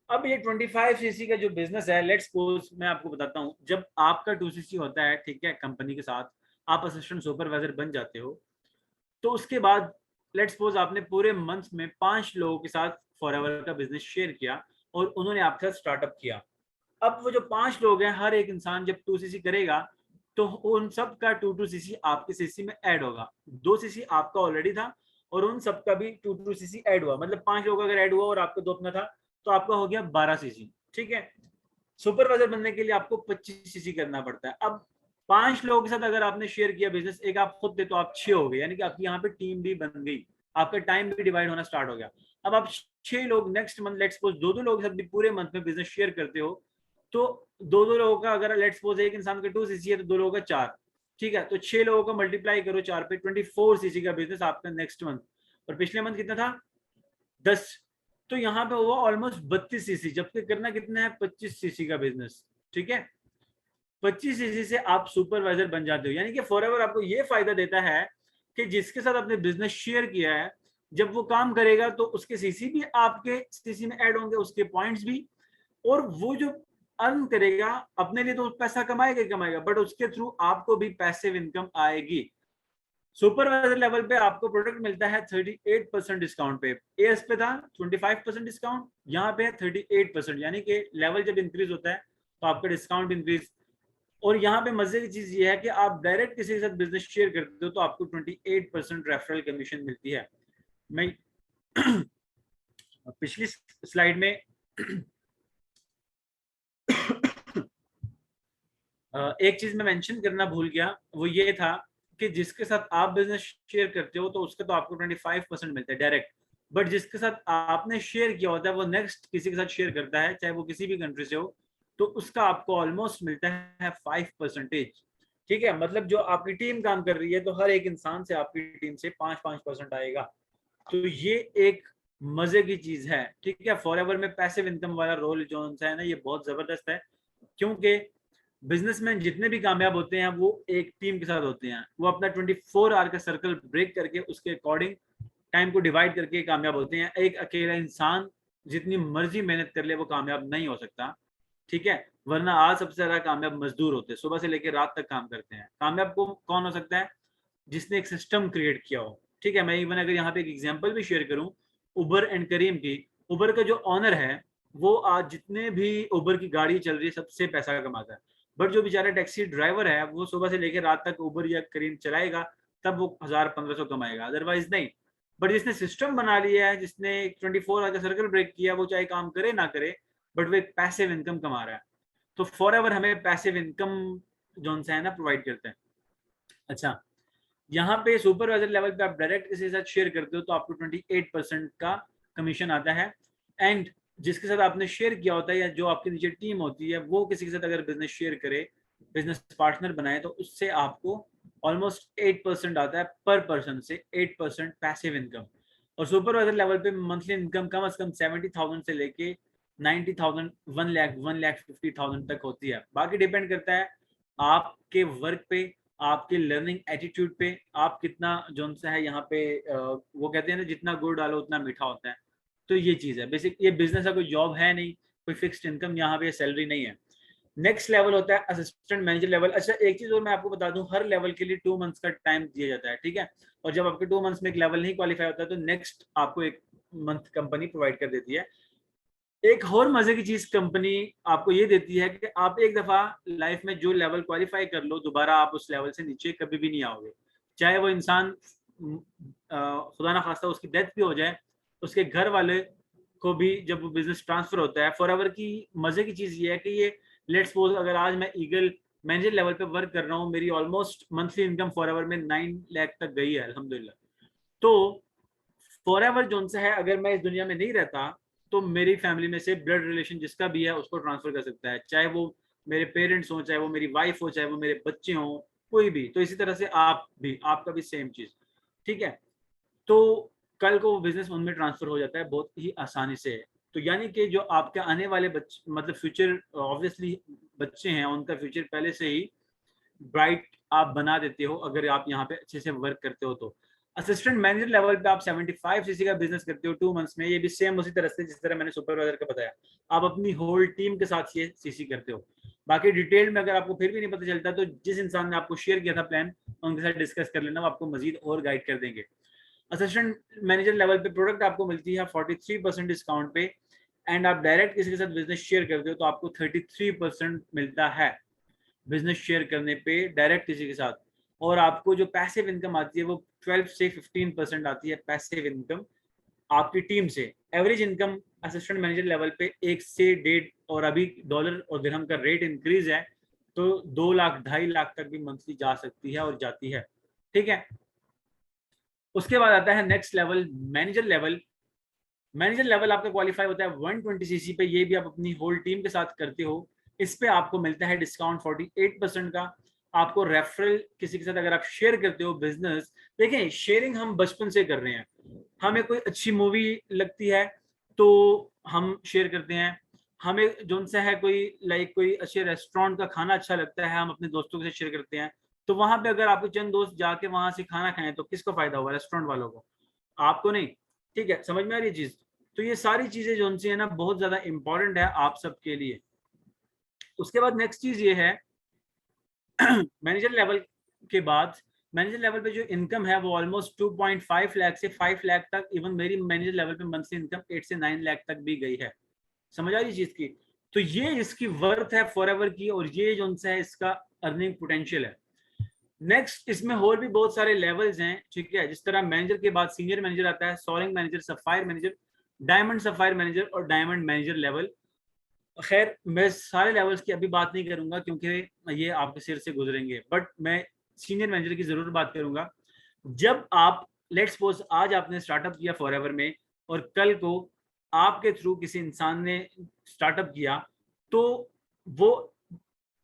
अब ये 25cc का जो बिजनेस है, लेट्स सपोज मैं आपको बताता हूँ, जब आपका 2cc होता है, ठीक है, कंपनी के साथ आप असिस्टेंट सुपरवाइजर बन जाते हो, तो उसके बाद लेट्स सपोज आपने पूरे मंथ में 5 लोगों के साथ फॉरएवर का बिजनेस शेयर किया और उन्होंने आपके साथ स्टार्टअप किया। अब वो जो 5 लोग हैं, हर एक इंसान जब 2cc करेगा तो उन सब का 2cc आपके सीसी में ऐड होगा। 2cc आपका ऑलरेडी था और उन सब का भी 2cc ऐड हुआ, मतलब 5 लोग अगर ऐड हुआ और आपका 2 अपना था, तो आपका हो गया 12cc, ठीक है। सुपरवाइजर बनने के लिए आपको 25cc करना पड़ता है। अब 5 लोगों के साथ अगर आपने शेयर किया बिजनेस, एक आप खुद थे तो आप 6 हो गए, यानी कि आपकी यहाँ पे टीम भी बन गई, आपका टाइम भी डिवाइड होना स्टार्ट हो गया। अब आप 6 लोग नेक्स्ट मंथ लेट्स सपोज 2-2 लोगों के साथ भी पूरे मंथ में बिजनेस शेयर करते हो, तो 2-2 लोगों का अगर लेट्स सपोज एक इंसान का 2cc है तो 2 लोगों का 4, ठीक है, तो 6 लोगों का मल्टीप्लाई करो 4 पे, 24cc का बिजनेस आपका नेक्स्ट मंथ। और पिछले मंथ कितना था? 10। तो यहाँ पे हुआ ऑलमोस्ट 32cc, जबकि करना कितना है? 25cc का बिजनेस, ठीक है। 25cc से आप सुपरवाइजर बन जाते हो, यानी कि फॉरएवर आपको ये फायदा देता है कि जिसके साथ आपने बिजनेस शेयर किया है, जब वो काम करेगा तो उसके सीसी भी आपके सीसी में ऐड होंगे, उसके पॉइंट्स भी, और वो जो अर्न करेगा अपने लिए तो पैसा कमाएगा ही कमाएगा, बट उसके थ्रू आपको भी पैसिव इनकम आएगी। सुपरवाइजर लेवल पे आपको प्रोडक्ट मिलता है 38% डिस्काउंट पे, एएस पे था 25% डिस्काउंट, यहाँ पे है 38%, यानी कि लेवल जब इंक्रीज होता है तो आपका डिस्काउंट इंक्रीज। और यहाँ पे मजे की चीज ये है कि आप डायरेक्ट किसी के साथ बिजनेस शेयर करते हो तो आपको 28% रेफरल कमीशन मिलती है। मैं पिछली स्लाइड में एक चीज मैं मेंशन करना भूल गया, वो ये था कि जिसके साथ आप बिजनेस शेयर करते हो तो उसका तो आपको 25% मिलता है डायरेक्ट, बट जिसके साथ आपने शेयर किया होता है वो नेक्स्ट किसी के साथ शेयर करता है, चाहे वो किसी भी कंट्री से हो, तो उसका आपको ऑलमोस्ट मिलता है 5%। ठीक है, मतलब जो आपकी टीम काम कर रही है तो हर एक इंसान से आपकी टीम से 5-5% आएगा। तो ये एक मजे की चीज है। ठीक है, फॉर एवर में पैसिव इनकम वाला रोल जो है ना, ये बहुत जबरदस्त है, क्योंकि बिजनेसमैन जितने भी कामयाब होते हैं वो एक टीम के साथ होते हैं। वो अपना 24 आवर का सर्कल ब्रेक करके उसके अकॉर्डिंग टाइम को डिवाइड करके कामयाब होते हैं। एक अकेला इंसान जितनी मर्जी मेहनत कर ले वो कामयाब नहीं हो सकता। ठीक है, वरना आज सबसे ज्यादा कामयाब मजदूर होते हैं, सुबह से लेकर रात तक काम करते हैं। कामयाब को कौन हो सकता है? जिसने एक सिस्टम क्रिएट किया हो। ठीक है, मैं इवन अगर यहाँ पे एक एग्जांपल भी शेयर करूं उबर एंड करीम की, उबर का जो ऑनर है वो आज जितने भी उबर की गाड़ी चल रही है सबसे पैसा कमाता है, बट जो बेचारा टैक्सी ड्राइवर है वो सुबह से लेकर रात तक उबर या करीम चलाएगा, तब वो 1000-1500 कमाएगा, अदरवाइज नहीं। बट जिसने सिस्टम बना लिया है, जिसने 24 आवर का सर्कल ब्रेक किया, वो चाहे काम करे ना करे बट वो एक पैसिव इनकम कमा रहा है। तो फॉर एवर हमें पैसिव इनकम जो है ना प्रोवाइड करते हैं। अच्छा, यहाँ पे सुपरवाइजर लेवल पे आप डायरेक्ट किसी के साथ शेयर करते हो तो आपको 28% का कमीशन आता है। एंड जिसके साथ आपने शेयर किया होता है या जो आपके नीचे टीम होती है वो किसी के साथ अगर बिजनेस शेयर करे, बिजनेस पार्टनर बनाए, तो उससे आपको ऑलमोस्ट 8% आता है पर पर्सन से, 8% पैसिव इनकम। और सुपरवाइजर लेवल पे मंथली इनकम कम से कम 70,000 से लेके 90,000, 1,50,000 तक होती है। बाकी डिपेंड करता है आपके वर्क पे, आपके लर्निंग एटीट्यूड पे, आप कितना जो सा है यहाँ पे वो कहते हैं ना, जितना गुड़ डालो उतना मीठा होता है। तो ये चीज है बेसिक, ये बिजनेस है, कोई जॉब है नहीं, कोई फिक्स्ड इनकम यहाँ पे सैलरी नहीं है। नेक्स्ट लेवल होता है असिस्टेंट मैनेजर लेवल। अच्छा, एक चीज और मैं आपको बता दूं, हर लेवल के लिए 2 मंथ्स का टाइम दिया जाता है। ठीक है, और जब आपके 2 मंथ्स में एक लेवल नहीं क्वालिफाई होता है तो नेक्स्ट आपको एक मंथ कंपनी प्रोवाइड कर देती है। एक और मजे की चीज कंपनी आपको ये देती है कि आप एक दफा लाइफ में जो लेवल क्वालिफाई कर लो, दोबारा आप उस लेवल से नीचे कभी भी नहीं आओगे। चाहे वो इंसान खुदा ना खास्ता उसकी डेथ भी हो जाए, उसके घर वाले को भी जब वो बिजनेस ट्रांसफर होता है, फॉर एवर की मजे की चीज ये है कि ये लेट्स सपोज अगर आज मैं ईगल मैनेजर लेवल पे वर्क कर रहा हूँ, मेरी almost monthly income for ever में 9 लाख तक गई है अल्हम्दुलिल्लाह। तो फॉर एवर जोन से है, अगर मैं इस दुनिया में नहीं रहता तो मेरी फैमिली में से ब्लड रिलेशन जिसका भी है उसको ट्रांसफर कर सकता है, चाहे वो मेरे पेरेंट्स हो, चाहे वो मेरी वाइफ हो, चाहे वो मेरे बच्चे हों, कोई भी। तो इसी तरह से आप भी, आपका भी सेम चीज। ठीक है, तो कल को वो बिजनेस उनमें ट्रांसफर हो जाता है बहुत ही आसानी से। तो यानी कि जो आपके आने वाले बच्चे, मतलब फ्यूचर ऑब्वियसली बच्चे हैं, उनका फ्यूचर पहले से ही ब्राइट आप बना देते हो अगर आप यहाँ पे अच्छे से वर्क करते हो। तो असिस्टेंट मैनेजर लेवल पे आप 75 सीसी का बिजनेस करते हो 2 मंथ्स में, ये भी सेम उसी तरह से जिस तरह मैंने सुपरवाइजर का बताया, आप अपनी होल टीम के साथ ये सीसी करते हो। बाकी डिटेल में अगर आपको फिर भी नहीं पता चलता तो जिस इंसान ने आपको शेयर किया था प्लान, उनके साथ डिस्कस कर लेना, वो आपको मजीद और गाइड कर देंगे। असिस्टेंट मैनेजर लेवल पे प्रोडक्ट आपको मिलती है 43% डिस्काउंट पे, एंड आप डायरेक्ट किसी के साथ बिजनेस शेयर करते हो तो आपको 33% मिलता है बिजनेस शेयर करने पे डायरेक्ट किसी के साथ। और आपको जो पैसिव इनकम आती है वो 12 से 15% आती है पैसिव इनकम आपकी टीम से। Average income assistant manager level पे 1 से 1.5, और अभी डॉलर और दिरहम का रेट इंक्रीज है तो 2 लाख 2.5 लाख तक भी मंथली जा सकती है और जाती है। ठीक है, उसके बाद आता है next level manager level. Manager level आपका क्वालिफाई होता है 120 सीसी पे, ये भी आप अपनी होल टीम के साथ करते हो। इस पे आपको मिलता है डिस्काउंट 48% का। आपको रेफरल किसी के साथ अगर आप शेयर करते हो बिजनेस, देखें शेयरिंग हम बचपन से कर रहे हैं, हमें कोई अच्छी मूवी लगती है तो हम शेयर करते हैं, हमें जो सा है कोई लाइक कोई अच्छे रेस्टोरेंट का खाना अच्छा लगता है हम अपने दोस्तों के साथ शेयर करते हैं। तो वहां पे अगर आपके चंद दोस्त जाके वहां से खाना खाएं तो किसको फायदा होगा? रेस्टोरेंट वालों को, आपको नहीं। ठीक है, समझ में आ रही है चीज? तो ये सारी चीजें जो उनसे है ना बहुत ज्यादा इंपॉर्टेंट है आप सबके लिए। उसके बाद नेक्स्ट चीज ये है मैनेजर लेवल के बाद, मैनेजर लेवल पे जो इनकम है वो ऑलमोस्ट 2.5 लाख से 5 लाख तक, इवन मेरी मैनेजर लेवल पे मंथली इनकम 8 से 9 लाख तक भी गई है। समझ आ रही चीज की? तो ये इसकी वर्थ है फॉर एवर की, और ये जो है इसका अर्निंग पोटेंशियल है। नेक्स्ट इसमें और भी बहुत सारे लेवल्स हैं। ठीक है, जिस तरह मैनेजर के बाद सीनियर मैनेजर आता है, soaring manager, sapphire manager, diamond sapphire manager और डायमंड मैनेजर लेवल। खैर मैं सारे लेवल्स की अभी बात नहीं करूंगा क्योंकि ये आपके सिर से गुजरेंगे, बट मैं सीनियर मैनेजर की जरूर बात करूंगा। जब आप लेट्स सपोज आज आपने स्टार्टअप किया फॉरएवर में और कल को आपके थ्रू किसी इंसान ने स्टार्टअप किया, तो वो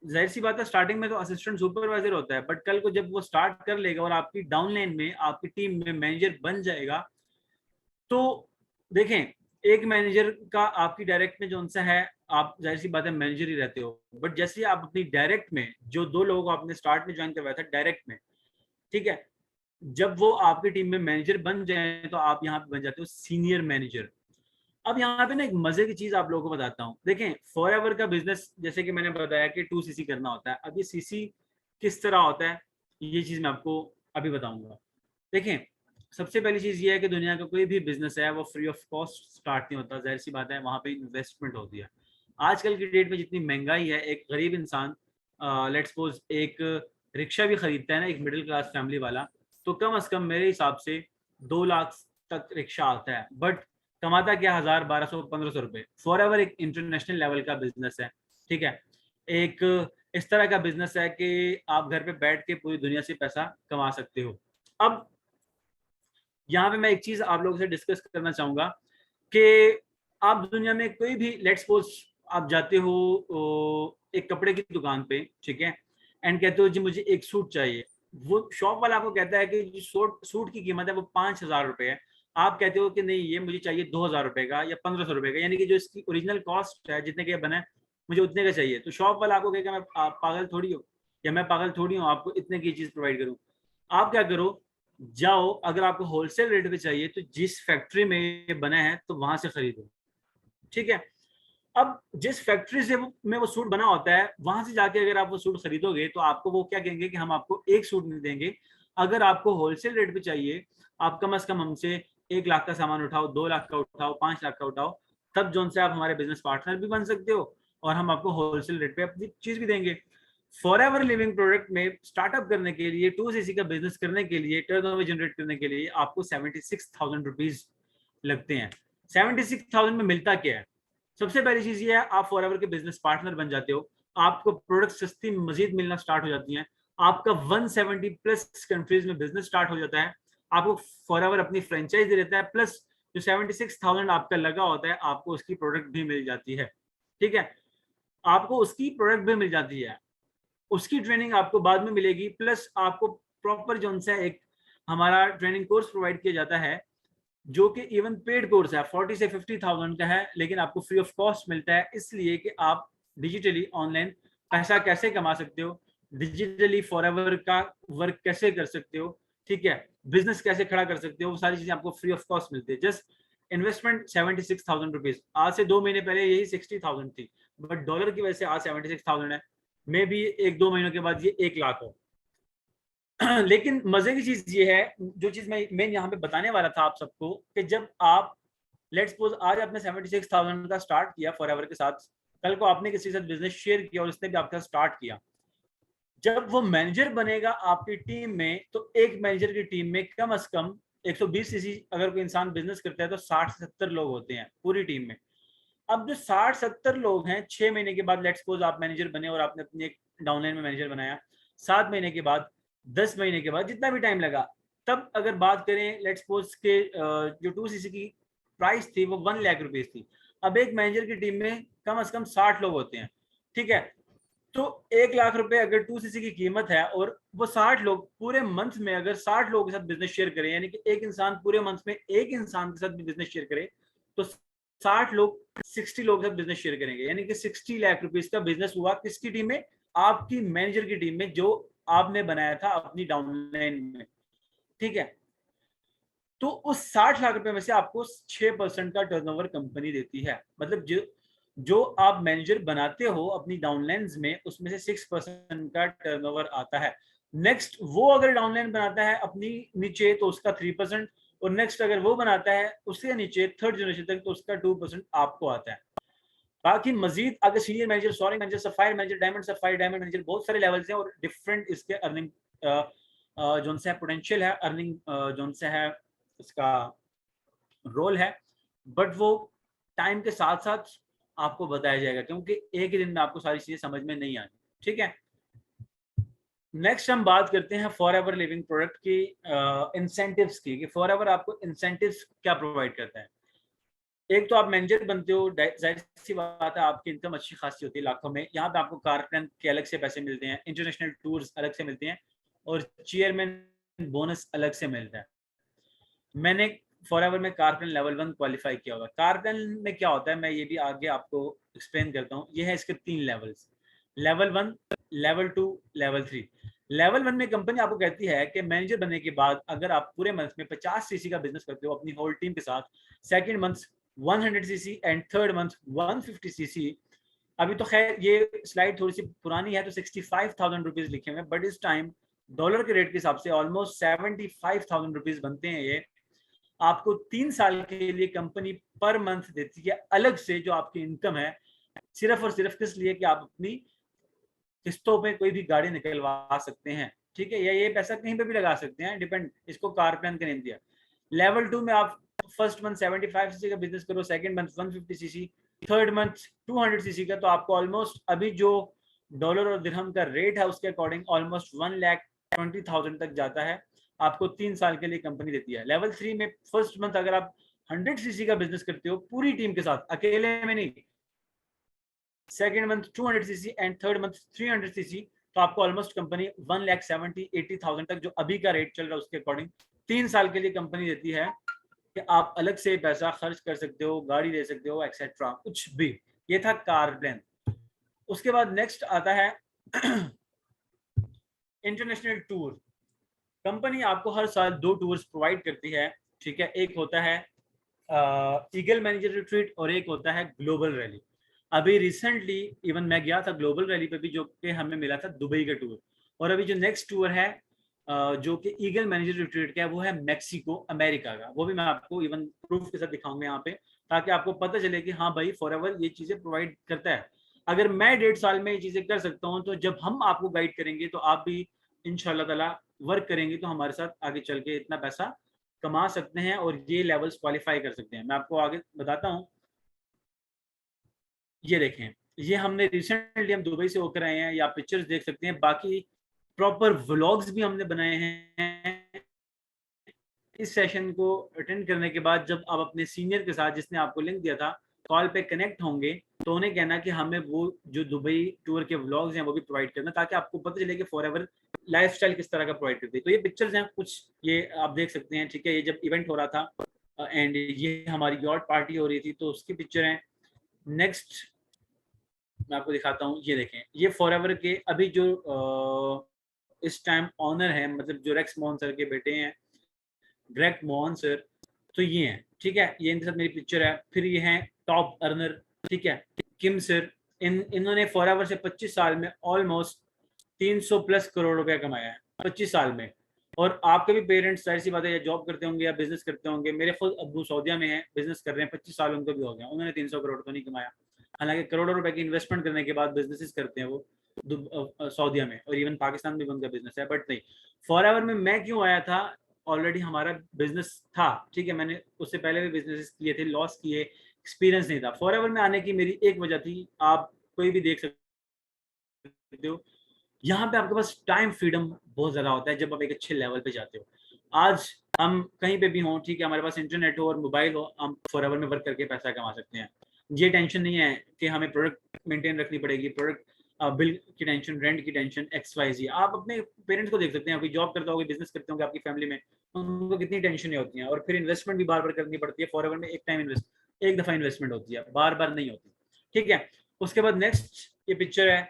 जाहिर सी बात है स्टार्टिंग में तो असिस्टेंट सुपरवाइजर होता है, बट कल को जब वो स्टार्ट कर लेगा और आपकी डाउनलाइन में आपकी टीम में मैनेजर बन जाएगा, तो देखें एक मैनेजर का आपकी डायरेक्ट में जो सा है, आप जाहिर सी बात है मैनेजर ही रहते हो, बट जैसे ही आप अपनी डायरेक्ट में जो 2 लोगों को आपने स्टार्ट में ज्वाइन करवाया था डायरेक्ट में, ठीक है, जब वो आपकी टीम में मैनेजर बन जाए तो आप यहाँ पे बन जाते हो सीनियर मैनेजर। अब यहाँ पे ना एक मजे की चीज आप लोगों को बताता हूँ। देखें फॉरएवर का बिजनेस जैसे कि मैंने बताया कि 2cc करना होता है। अब ये सीसी किस तरह होता है ये चीज मैं आपको अभी बताऊंगा। देखें सबसे पहली चीज ये है कि दुनिया का कोई भी बिजनेस है वो फ्री ऑफ कॉस्ट स्टार्ट नहीं होता, जाहिर सी बात है वहां पे इन्वेस्टमेंट होती है। आजकल की डेट में जितनी महंगाई है, एक गरीब इंसान लेट्स सपोज एक रिक्शा भी खरीदता है ना, एक मिडिल क्लास फैमिली वाला, तो कम अज कम मेरे हिसाब से 2 लाख तक रिक्शा आता है, बट कमाता क्या 1000, 1200, 1500 रुपए। फॉरएवर एक इंटरनेशनल लेवल का बिजनेस है, ठीक है, एक इस तरह का बिजनेस है कि आप घर पे बैठ के पूरी दुनिया से पैसा कमा सकते हो। अब यहाँ पे मैं एक चीज आप लोगों से डिस्कस करना चाहूंगा कि आप दुनिया में कोई भी लेट्स सपोज आप जाते हो एक कपड़े की दुकान पे, ठीक है, एंड कहते हो जी मुझे एक सूट चाहिए। वो शॉप वाला आपको कहता है कि जो सूट की कीमत है वो 5000 रुपए है। आप कहते हो कि नहीं ये मुझे चाहिए 2000 रुपए का या 1500 रुपए का, यानी कि जो इसकी ओरिजिनल कॉस्ट है जितने का बना है मुझे उतने का चाहिए। तो शॉप वाला आपको कहेगा मैं आप पागल थोड़ी हो, या मैं पागल थोड़ी हूँ आपको इतने की चीज प्रोवाइड करूँ। आप क्या करो, जाओ अगर आपको होलसेल रेट पे चाहिए तो जिस फैक्ट्री में बना है तो वहां से खरीदो, ठीक है। अब जिस फैक्ट्री से में वो सूट बना होता है वहां से जाके अगर आप वो सूट खरीदोगे तो आपको वो क्या कहेंगे कि हम आपको एक सूट नहीं देंगे, अगर आपको होलसेल रेट पे चाहिए आप कम से कम हमसे 1 लाख का सामान उठाओ, 2 लाख का उठाओ, 5 लाख का उठाओ, तब जो से आप हमारे बिजनेस पार्टनर भी बन सकते हो और हम आपको होलसेल रेट पे अपनी चीज भी देंगे। फॉरएवर लिविंग प्रोडक्ट में स्टार्टअप करने के लिए 2cc का बिजनेस करने के लिए टर्नओवर जनरेट करने के लिए आपको 76,000 रुपीज लगते हैं। 76,000 में मिलता क्या है? सबसे पहली चीज ये है आप फॉरएवर के बिजनेस पार्टनर बन जाते हो, आपको प्रोडक्ट सस्ती मजीद मिलना स्टार्ट हो जाती है, आपका 170 प्लस कंट्रीज में बिजनेस स्टार्ट हो जाता है, आपको फॉरएवर अपनी फ्रेंचाइज दे देता है, प्लस जो 76,000 आपका लगा होता है आपको उसकी प्रोडक्ट भी मिल जाती है, ठीक है, आपको उसकी प्रोडक्ट भी मिल जाती है, उसकी ट्रेनिंग आपको बाद में मिलेगी, प्लस आपको प्रॉपर जो सा एक हमारा ट्रेनिंग कोर्स प्रोवाइड किया जाता है जो कि इवन पेड कोर्स है 40 से 50,000 का है, लेकिन आपको फ्री ऑफ कॉस्ट मिलता है, इसलिए कि आप डिजिटली ऑनलाइन पैसा कैसे कमा सकते हो, डिजिटली फॉरएवर का वर्क कैसे कर सकते हो, ठीक है, बिजनेस कैसे खड़ा कर सकते हो, वो सारी चीजें आपको फ्री ऑफ कॉस्ट मिलती है। जस्ट इन्वेस्टमेंट 76,000 रुपीज, आज से 2 महीने पहले यही 60,000 थी, बट डॉलर की वजह से आज 76,000 है, मे बी 1-2 महीनों के बाद ये 1 लाख हो। लेकिन मजे की चीज ये है, जो चीज मैं यहाँ पे बताने वाला था आप सबको, कि जब आप लेट्स सपोज आज आपने 76,000 का स्टार्ट किया फॉरएवर के साथ, कल को आपने किसी के साथ बिजनेस शेयर किया और उसने भी आपके साथ स्टार्ट किया, जब वो मैनेजर बनेगा आपकी टीम में तो एक मैनेजर की टीम में कम से कम 120cc अगर कोई इंसान बिजनेस करता है तो 60 से 70 लोग होते हैं पूरी टीम में। अब जो 60-70 लोग हैं, 6 महीने के बाद लेट्स सपोज आप मैनेजर बने और आपने अपनी एक डाउनलाइन में मैनेजर बनाया, 7 महीने के बाद, 10 महीने के बाद, जितना भी टाइम लगा, तब अगर बात करें लेट्स सपोज के जो 2cc की प्राइस थी वो 1 लाख रुपीज थी। अब एक मैनेजर की टीम में कम से कम 60 लोग होते हैं, ठीक है, तो 1 लाख रुपए अगर 2cc की कीमत है और वो 60 लोग पूरे मंथ में अगर 60 लोगों के साथ बिजनेस शेयर करें, यानी कि एक इंसान पूरे मंथ में एक इंसान के साथ भी बिजनेस शेयर करे, तो 60 लोग 60 लोग के साथ बिजनेस शेयर करेंगे, यानी कि 60 लाख रुपीज का बिजनेस हुआ किसकी टीम में? आपकी मैनेजर की टीम में, जो आपने बनाया था अपनी डाउनलाइन में, ठीक है। तो उस 60 लाख रुपए में से आपको 6% का टर्नओवर कंपनी देती है, मतलब जो आप मैनेजर बनाते हो अपनी डाउनलाइंस में उसमें से 6% का टर्नओवर आता है। नेक्स्ट वो अगर डाउनलाइन बनाता है अपनी नीचे तो उसका 3%, और नेक्स्ट अगर वो बनाता है उसके नीचे थर्ड जनरेशन तक तो उसका 2% आपको आता है। बाकी मजीद अगर senior manager, sorry manager, sapphire manager, diamond sapphire, diamond manager, बहुत सारे लेवल्स हैं और डिफरेंट इसके अर्निंग जो सा पोटेंशियल है, अर्निंग जो सा है इसका रोल है, बट वो टाइम के साथ साथ आपको बताया जाएगा, क्योंकि एक ही दिन में आपको सारी चीजें समझ में नहीं आनी, ठीक है। नेक्स्ट हम बात करते हैं फॉर एवर लिविंग प्रोडक्ट की इंसेंटिव्स की, कि फॉर एवर आपको इंसेंटिव्स क्या प्रोवाइड करता है। एक तो आप मैनेजर बनते हो, जाहिर सी बात है आपकी इनकम अच्छी खासी होती है लाखों में। यहाँ पे आपको कार प्लान के अलग से पैसे मिलते हैं, इंटरनेशनल टूर्स अलग से मिलते हैं, और चेयरमैन बोनस अलग से मिलता है। मैंने फॉर एवर में कार प्लान लेवल 1 क्वालिफाई किया होगा। कार प्लान में क्या होता है, मैं ये भी आगे आपको एक्सप्लेन करता हूँ। ये है इसके 3 levels, level 1, level 2, level 3। Level 1 में कंपनी आपको कहती है कि मैनेजर बनने के बाद अगर आप पूरे मंथ में 50 सीसी का बिजनेस करते हो अपनी होल टीम के साथ, second month 100 CC and third month 150 CC. अभी तो खैर ये स्लाइड थोड़ी सी पुरानी है तो 65,000 रुपीज लिखे हुए हैं, बट इस टाइम डॉलर के रेट के हिसाब से ऑलमोस्ट 75,000 रुपीज बनते हैं। ये आपको 3 साल के लिए कंपनी पर मंथ देती है अलग से, जो आपकी इनकम है, सिर्फ और सिर्फ किस लिए कि आप अपनी किस्तों पे कोई भी गाड़ी निकलवा सकते हैं, ठीक है, या ये पैसा कहीं पे भी लगा सकते हैं, डिपेंड। इसको कार प्लान का नेम दिया। लेवल 2 में आप फर्स्ट मंथ 75 सीसी का बिजनेस करो, second month 150 CC, third month 200 CC का, तो आपको ऑलमोस्ट अभी जो डॉलर और दिरहम का रेट है उसके अकॉर्डिंग ऑलमोस्ट 1,20,000 तक जाता है। आपको 3 साल के लिए कंपनी देती है। लेवल 3 में फर्स्ट मंथ अगर आप 100 सीसी का बिजनेस करते हो पूरी टीम के साथ, अकेले में नहीं, second month 200 CC and third month 300 CC, तो आपको ऑलमोस्ट कंपनी 1,70,000-80,000 तक, जो अभी का रेट चल रहा है उसके अकॉर्डिंग 3 साल के लिए कंपनी देती है कि आप अलग से पैसा खर्च कर सकते हो, गाड़ी ले सकते हो, एक्सेट्रा कुछ भी। ये था कार प्लान। उसके बाद नेक्स्ट आता है इंटरनेशनल टूर। कंपनी आपको हर साल 2 टूर्स प्रोवाइड करती है, ठीक है। एक होता है ईगल मैनेजर रिट्रीट और एक होता है ग्लोबल रैली। अभी रिसेंटली इवन मैं गया था ग्लोबल रैली पे भी, जो कि हमें मिला था दुबई का टूर। और अभी जो नेक्स्ट टूर है जो कि ईगल मैनेजर रिट्रीट का है, वो है मैक्सिको अमेरिका का। वो भी मैं आपको इवन प्रूफ के साथ दिखाऊंगा यहाँ पे, ताकि आपको पता चले कि हाँ भाई फॉर एवर ये चीजें प्रोवाइड करता है। अगर मैं 1.5 साल में ये चीजें कर सकता हूँ, तो जब हम आपको गाइड करेंगे तो आप भी इंशाल्लाह ताला वर्क करेंगे तो हमारे साथ आगे चल के इतना पैसा कमा सकते हैं और ये लेवल्स क्वालिफाई कर सकते हैं। मैं आपको आगे बताता हूँ। ये देखें, ये हमने रिसेंटली हम दुबई से होकर आए हैं, या पिक्चर्स देख सकते हैं। बाकी प्रॉपर व्लॉग्स भी हमने बनाए हैं। इस सेशन को अटेंड करने के बाद जब आप अपने सीनियर के साथ, जिसने आपको लिंक दिया था, कॉल पे कनेक्ट होंगे, तो उन्हें कहना कि हमें वो जो दुबई टूर के व्लॉग्स हैं वो भी प्रोवाइड करना, ताकि आपको पता चले कि फॉर एवर लाइफस्टाइल किस तरह का प्रोवाइड करती है। तो ये पिक्चर्स हैं कुछ, ये आप देख सकते हैं, ठीक है। ये जब इवेंट हो रहा था एंड ये हमारी यॉट पार्टी हो रही थी, तो उसकी पिक्चर है। नेक्स्ट मैं आपको दिखाता हूँ, ये देखें, ये फॉर एवर के अभी जो इस टाइम ऑनर है, मतलब जो रेक्स मोहन सर के बेटे हैं, ग्रेग मोहन सर, तो ये हैं, ठीक है। ये इनके साथ मेरी पिक्चर है। फिर ये हैं टॉप अर्नर, ठीक है, किम सर। इन्होंने फॉर एवर से 25 साल में ऑलमोस्ट 300 प्लस करोड़ रुपया कमाया है 25 साल में। और आपके भी पेरेंट्स जाहिर सी बात है या जॉब करते होंगे या बिजनेस करते होंगे। मेरे खुद अब्बू सऊदिया में है, बिजनेस कर रहे हैं, 25 साल उनको भी हो गया, उन्होंने 300 करोड़ तो नहीं कमाया। हालांकि करोड़ों रुपए की इन्वेस्टमेंट करने के बाद बिजनेसेस करते हैं वो सऊदिया में, और इवन पाकिस्तान में भी उनका बिजनेस है। बट नहीं, फॉर एवर में मैं क्यों आया था, ऑलरेडी हमारा बिजनेस था, ठीक है। मैंने उससे पहले भी बिजनेस किए थे, लॉस किए, एक्सपीरियंस नहीं था। फॉर एवर में आने की मेरी एक वजह थी, आप कोई भी देख सकते हो, यहाँ पे आपके पास टाइम फ्रीडम बहुत ज्यादा होता है जब आप एक अच्छे लेवल पे जाते हो। आज हम कहीं पे भी हों, ठीक है, हमारे पास इंटरनेट हो और मोबाइल हो, हम फॉर एवर में वर्क करके पैसा कमा सकते हैं। ये टेंशन नहीं है कि हमें प्रोडक्ट मेंटेन रखनी पड़ेगी, प्रोडक्ट बिल की टेंशन, रेंट की टेंशन, XYZ। आप अपने पेरेंट्स को देख सकते हैं, कोई जॉब करता होगा, बिजनेस करते होंगे आपकी फैमिली में, उनको कितनी टेंशन होती है। और फिर इन्वेस्टमेंट भी बार बार करनी पड़ती है। फॉर एवर में एक दफा इन्वेस्टमेंट होती है, बार बार नहीं होती, ठीक है। उसके बाद नेक्स्ट ये पिक्चर है,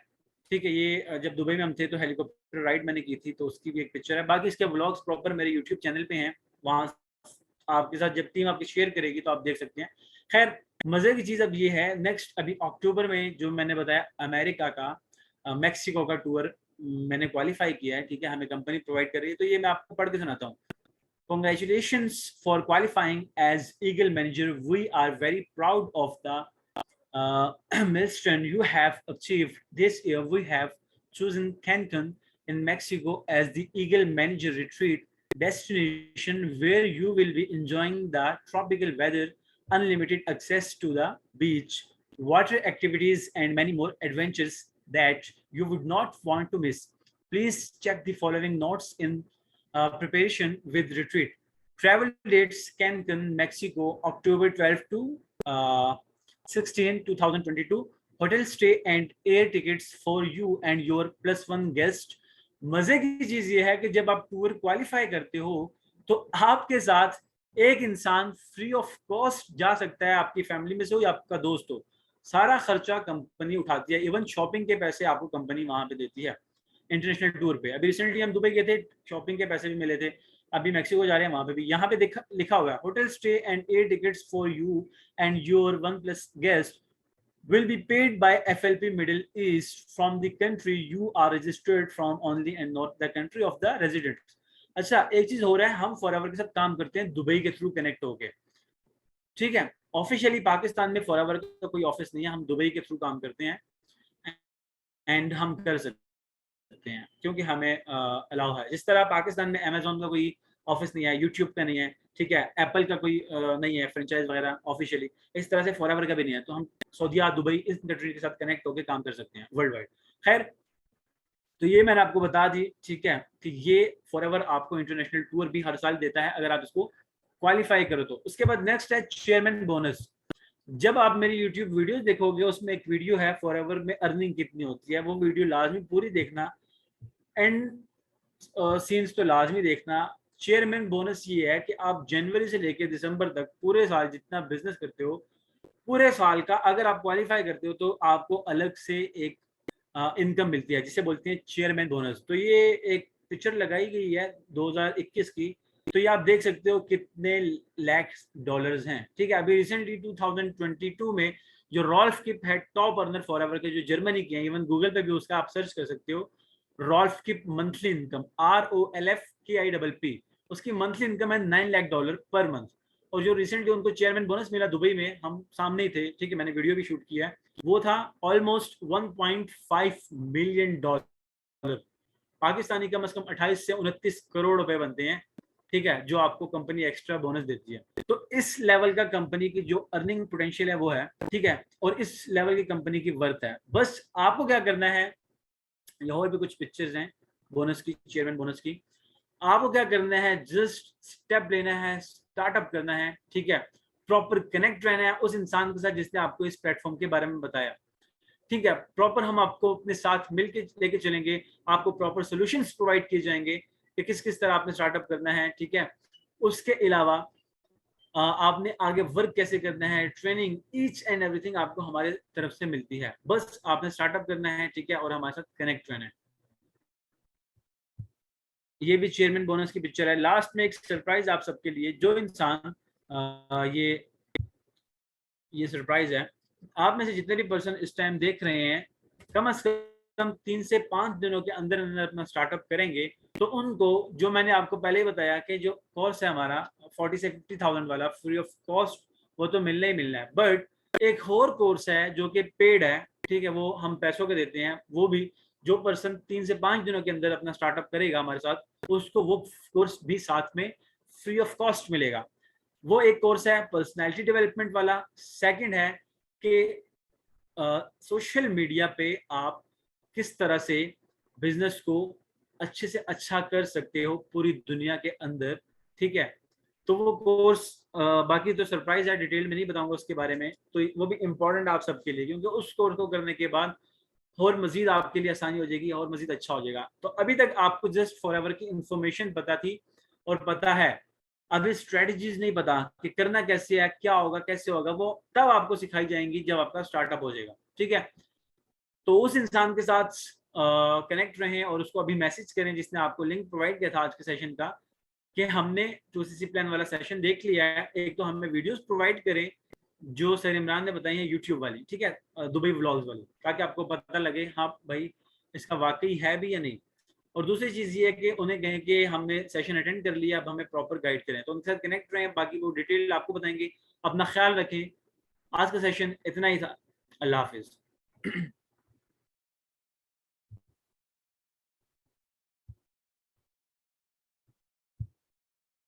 ठीक है। ये जब दुबई में हम थे तो हेलीकॉप्टर राइड मैंने की थी, तो उसकी भी एक पिक्चर है। बाकी इसके व्लॉग्स प्रॉपर मेरे यूट्यूब चैनल पे हैं, वहाँ आपके साथ जब टीम आपकी शेयर करेगी तो आप देख सकते हैं। खैर, मजे की चीज अब ये है, नेक्स्ट अभी अक्टूबर में जो मैंने बताया अमेरिका का मैक्सिको का टूर मैंने क्वालिफाई किया है, ठीक है, हमें कंपनी प्रोवाइड कर रही है। तो ये मैं आपको पढ़ के सुनाता हूँ। Congratulations for qualifying as Eagle Manager. We are very proud of the milestone you have achieved. This year, we have chosen Cancun in Mexico as the Eagle Manager Retreat destination, where you will be enjoying the tropical weather, unlimited access to the beach, water activities, and many more adventures that you would not want to miss. Please check the following notes in preparation with retreat. Travel dates: Cancun, Mexico, October 12 to 16, 2022. Hotel stay and air tickets for you and your +1 guest. मजे की चीज ये है कि जब आप टूर क्वालिफाई करते हो तो आपके साथ एक इंसान फ्री ऑफ कॉस्ट जा सकता है, आपकी फैमिली में से हो या आपका दोस्त हो। सारा खर्चा कंपनी उठाती है, इवन शॉपिंग के पैसे आपको कंपनी वहां पे देती है इंटरनेशनल टूर पे। अभी रिसेंटली हम दुबई गए थे, शॉपिंग के पैसे भी मिले थे। अभी मैक्सिको जा रहे हैं, वहां पे भी यहाँ पे लिखा हुआ है hotel stay and air tickets for you and your 1+ guest will be paid by FLP Middle East from the country you are registered from only and not the country of the resident. अच्छा, एक चीज हो रहा है, हम फॉरएवर के साथ काम करते हैं दुबई के थ्रू कनेक्ट होके, ठीक है। ऑफिशियली पाकिस्तान में फॉरएवर का कोई ऑफिस नहीं है, हम दुबई के थ्रू काम करते हैं एंड हम कर सकते हैं क्योंकि हमें अलाउ है। जिस तरह पाकिस्तान में अमेजोन का कोई ऑफिस नहीं है, यूट्यूब का नहीं है, ठीक है, एप्पल का कोई नहीं है फ्रेंचाइज वगैरह ऑफिशियली, इस तरह से फॉरएवर का भी नहीं है। तो हम सऊदीया, दुबई, इस कंट्री के साथ कनेक्ट होकर काम कर सकते हैं वर्ल्ड वाइड। खैर, तो ये मैंने आपको बता दी, ठीक है, कि ये फॉरएवर आपको इंटरनेशनल टूर भी हर साल देता है अगर आप इसको क्वालिफाई करो तो। उसके बाद नेक्स्ट है चेयरमैन बोनस। जब आप मेरी यूट्यूब वीडियो देखोगे उसमें एक वीडियो है फॉरएवर में अर्निंग कितनी होती है, वो वीडियो लाजमी पूरी देखना, एंड सीन्स तो लाजमी देखना। चेयरमैन बोनस ये है कि आप जनवरी से लेकर दिसंबर तक पूरे साल जितना बिजनेस करते हो, पूरे साल का अगर आप क्वालिफाई करते हो तो आपको अलग से एक इनकम मिलती है जिसे बोलते हैं चेयरमैन बोनस। तो ये एक पिक्चर लगाई गई है 2021 की, तो ये आप देख सकते हो कितने लाख डॉलर्स हैं, ठीक है। अभी रिसेंटली 2022 में जो रॉल्फ किप है टॉप अर्नर फॉरएवर के, जो जर्मनी के हैं, इवन गूगल पे भी उसका आप सर्च कर सकते हो, रॉल्फ किप मंथली इनकम ROLFKIPP, उसकी मंथली इनकम है $9 लाख पर मंथ। और जो रिसेंटली उनको चेयरमैन बोनस मिला दुबई में, हम सामने ही थे, ठीक है, मैंने वीडियो भी शूट किया है, वो था ऑलमोस्ट $1.5 मिलियन। पाकिस्तानी कम से कम 28 से 29 करोड़ रुपए बनते हैं, ठीक है, जो आपको कंपनी एक्स्ट्रा बोनस देती है। तो इस लेवल का कंपनी की जो अर्निंग पोटेंशियल है वो है, ठीक है, और इस लेवल की कंपनी की वर्थ है। बस आपको क्या करना है, लाहौर पे कुछ पिक्चर्स हैं बोनस की, चेयरमैन बोनस की। आपको क्या करना है, जस्ट स्टेप लेना है, स्टार्टअप करना है, ठीक है, प्रॉपर कनेक्ट रहना है उस इंसान के साथ जिसने आपको इस प्लेटफॉर्म के बारे में बताया, ठीक है। प्रॉपर हम आपको अपने साथ मिलके लेके चलेंगे, आपको प्रॉपर सॉल्यूशंस प्रोवाइड किए जाएंगे कि किस किस तरह आपने स्टार्टअप करना है, ठीक है। उसके अलावा आपने आगे वर्क कैसे करना है, ट्रेनिंग, ईच एंड एवरीथिंग आपको हमारे तरफ से मिलती है। बस आपने स्टार्टअप करना है, ठीक है, और हमारे साथ कनेक्ट रहना है। ये भी चेयरमैन बोनस की पिक्चर है। लास्ट में एक सरप्राइज आप सबके लिए, जो इंसान ये सरप्राइज है, आप में से जितने भी पर्सन इस टाइम देख रहे हैं, कम से कम 3 से 5 दिनों के अंदर अंदर अपना स्टार्टअप करेंगे तो उनको, जो मैंने आपको पहले ही बताया कि जो कोर्स है हमारा 40 से 50,000 वाला फ्री ऑफ कॉस्ट, वो तो मिलना ही मिलना है। बट एक और कोर्स है जो कि पेड है, ठीक है, वो हम पैसों के देते हैं। वो भी जो पर्सन 3 से 5 दिनों के अंदर अपना स्टार्टअप करेगा हमारे साथ, उसको वो कोर्स भी साथ में फ्री ऑफ कॉस्ट मिलेगा। वो एक कोर्स है पर्सनैलिटी डेवलपमेंट वाला। सेकंड है कि सोशल मीडिया पे आप किस तरह से बिजनेस को अच्छे से अच्छा कर सकते हो पूरी दुनिया के अंदर, ठीक है। तो वो कोर्स बाकी तो सरप्राइज है, डिटेल में नहीं बताऊंगा उसके बारे में, तो वो भी इम्पोर्टेंट आप सबके लिए, क्योंकि उस कोर्स को करने के बाद और मजीद आपके लिए आसानी हो जाएगी और मजीद अच्छा हो जाएगा। तो अभी तक आपको जस्ट फॉरएवर की इंफॉर्मेशन पता थी और पता है, अभी स्ट्रेटजीज नहीं पता कि करना कैसे है, क्या होगा, कैसे होगा, वो तब आपको सिखाई जाएंगी जब आपका स्टार्टअप हो जाएगा, ठीक है। तो उस इंसान के साथ कनेक्ट रहें और उसको अभी मैसेज करें जिसने आपको लिंक प्रोवाइड किया था आज के सेशन का, कि हमने 2CC प्लान वाला सेशन देख लिया है। एक तो हमें वीडियोस प्रोवाइड करें जो सर इमरान ने बताई है यूट्यूब वाली, ठीक है, दुबई व्लॉग्स वाली, ताकि आपको पता लगे हाँ भाई इसका वाकई है भी या नहीं। और दूसरी चीज़ ये है कि उन्हें कहें कि हमने सेशन अटेंड कर लिया, अब हमें प्रॉपर गाइड करें, तो उनके साथ कनेक्ट रहें, बाकी वो डिटेल आपको बताएंगे। अपना ख्याल रखें। आज का सेशन इतना ही था। अल्लाह हाफिज़।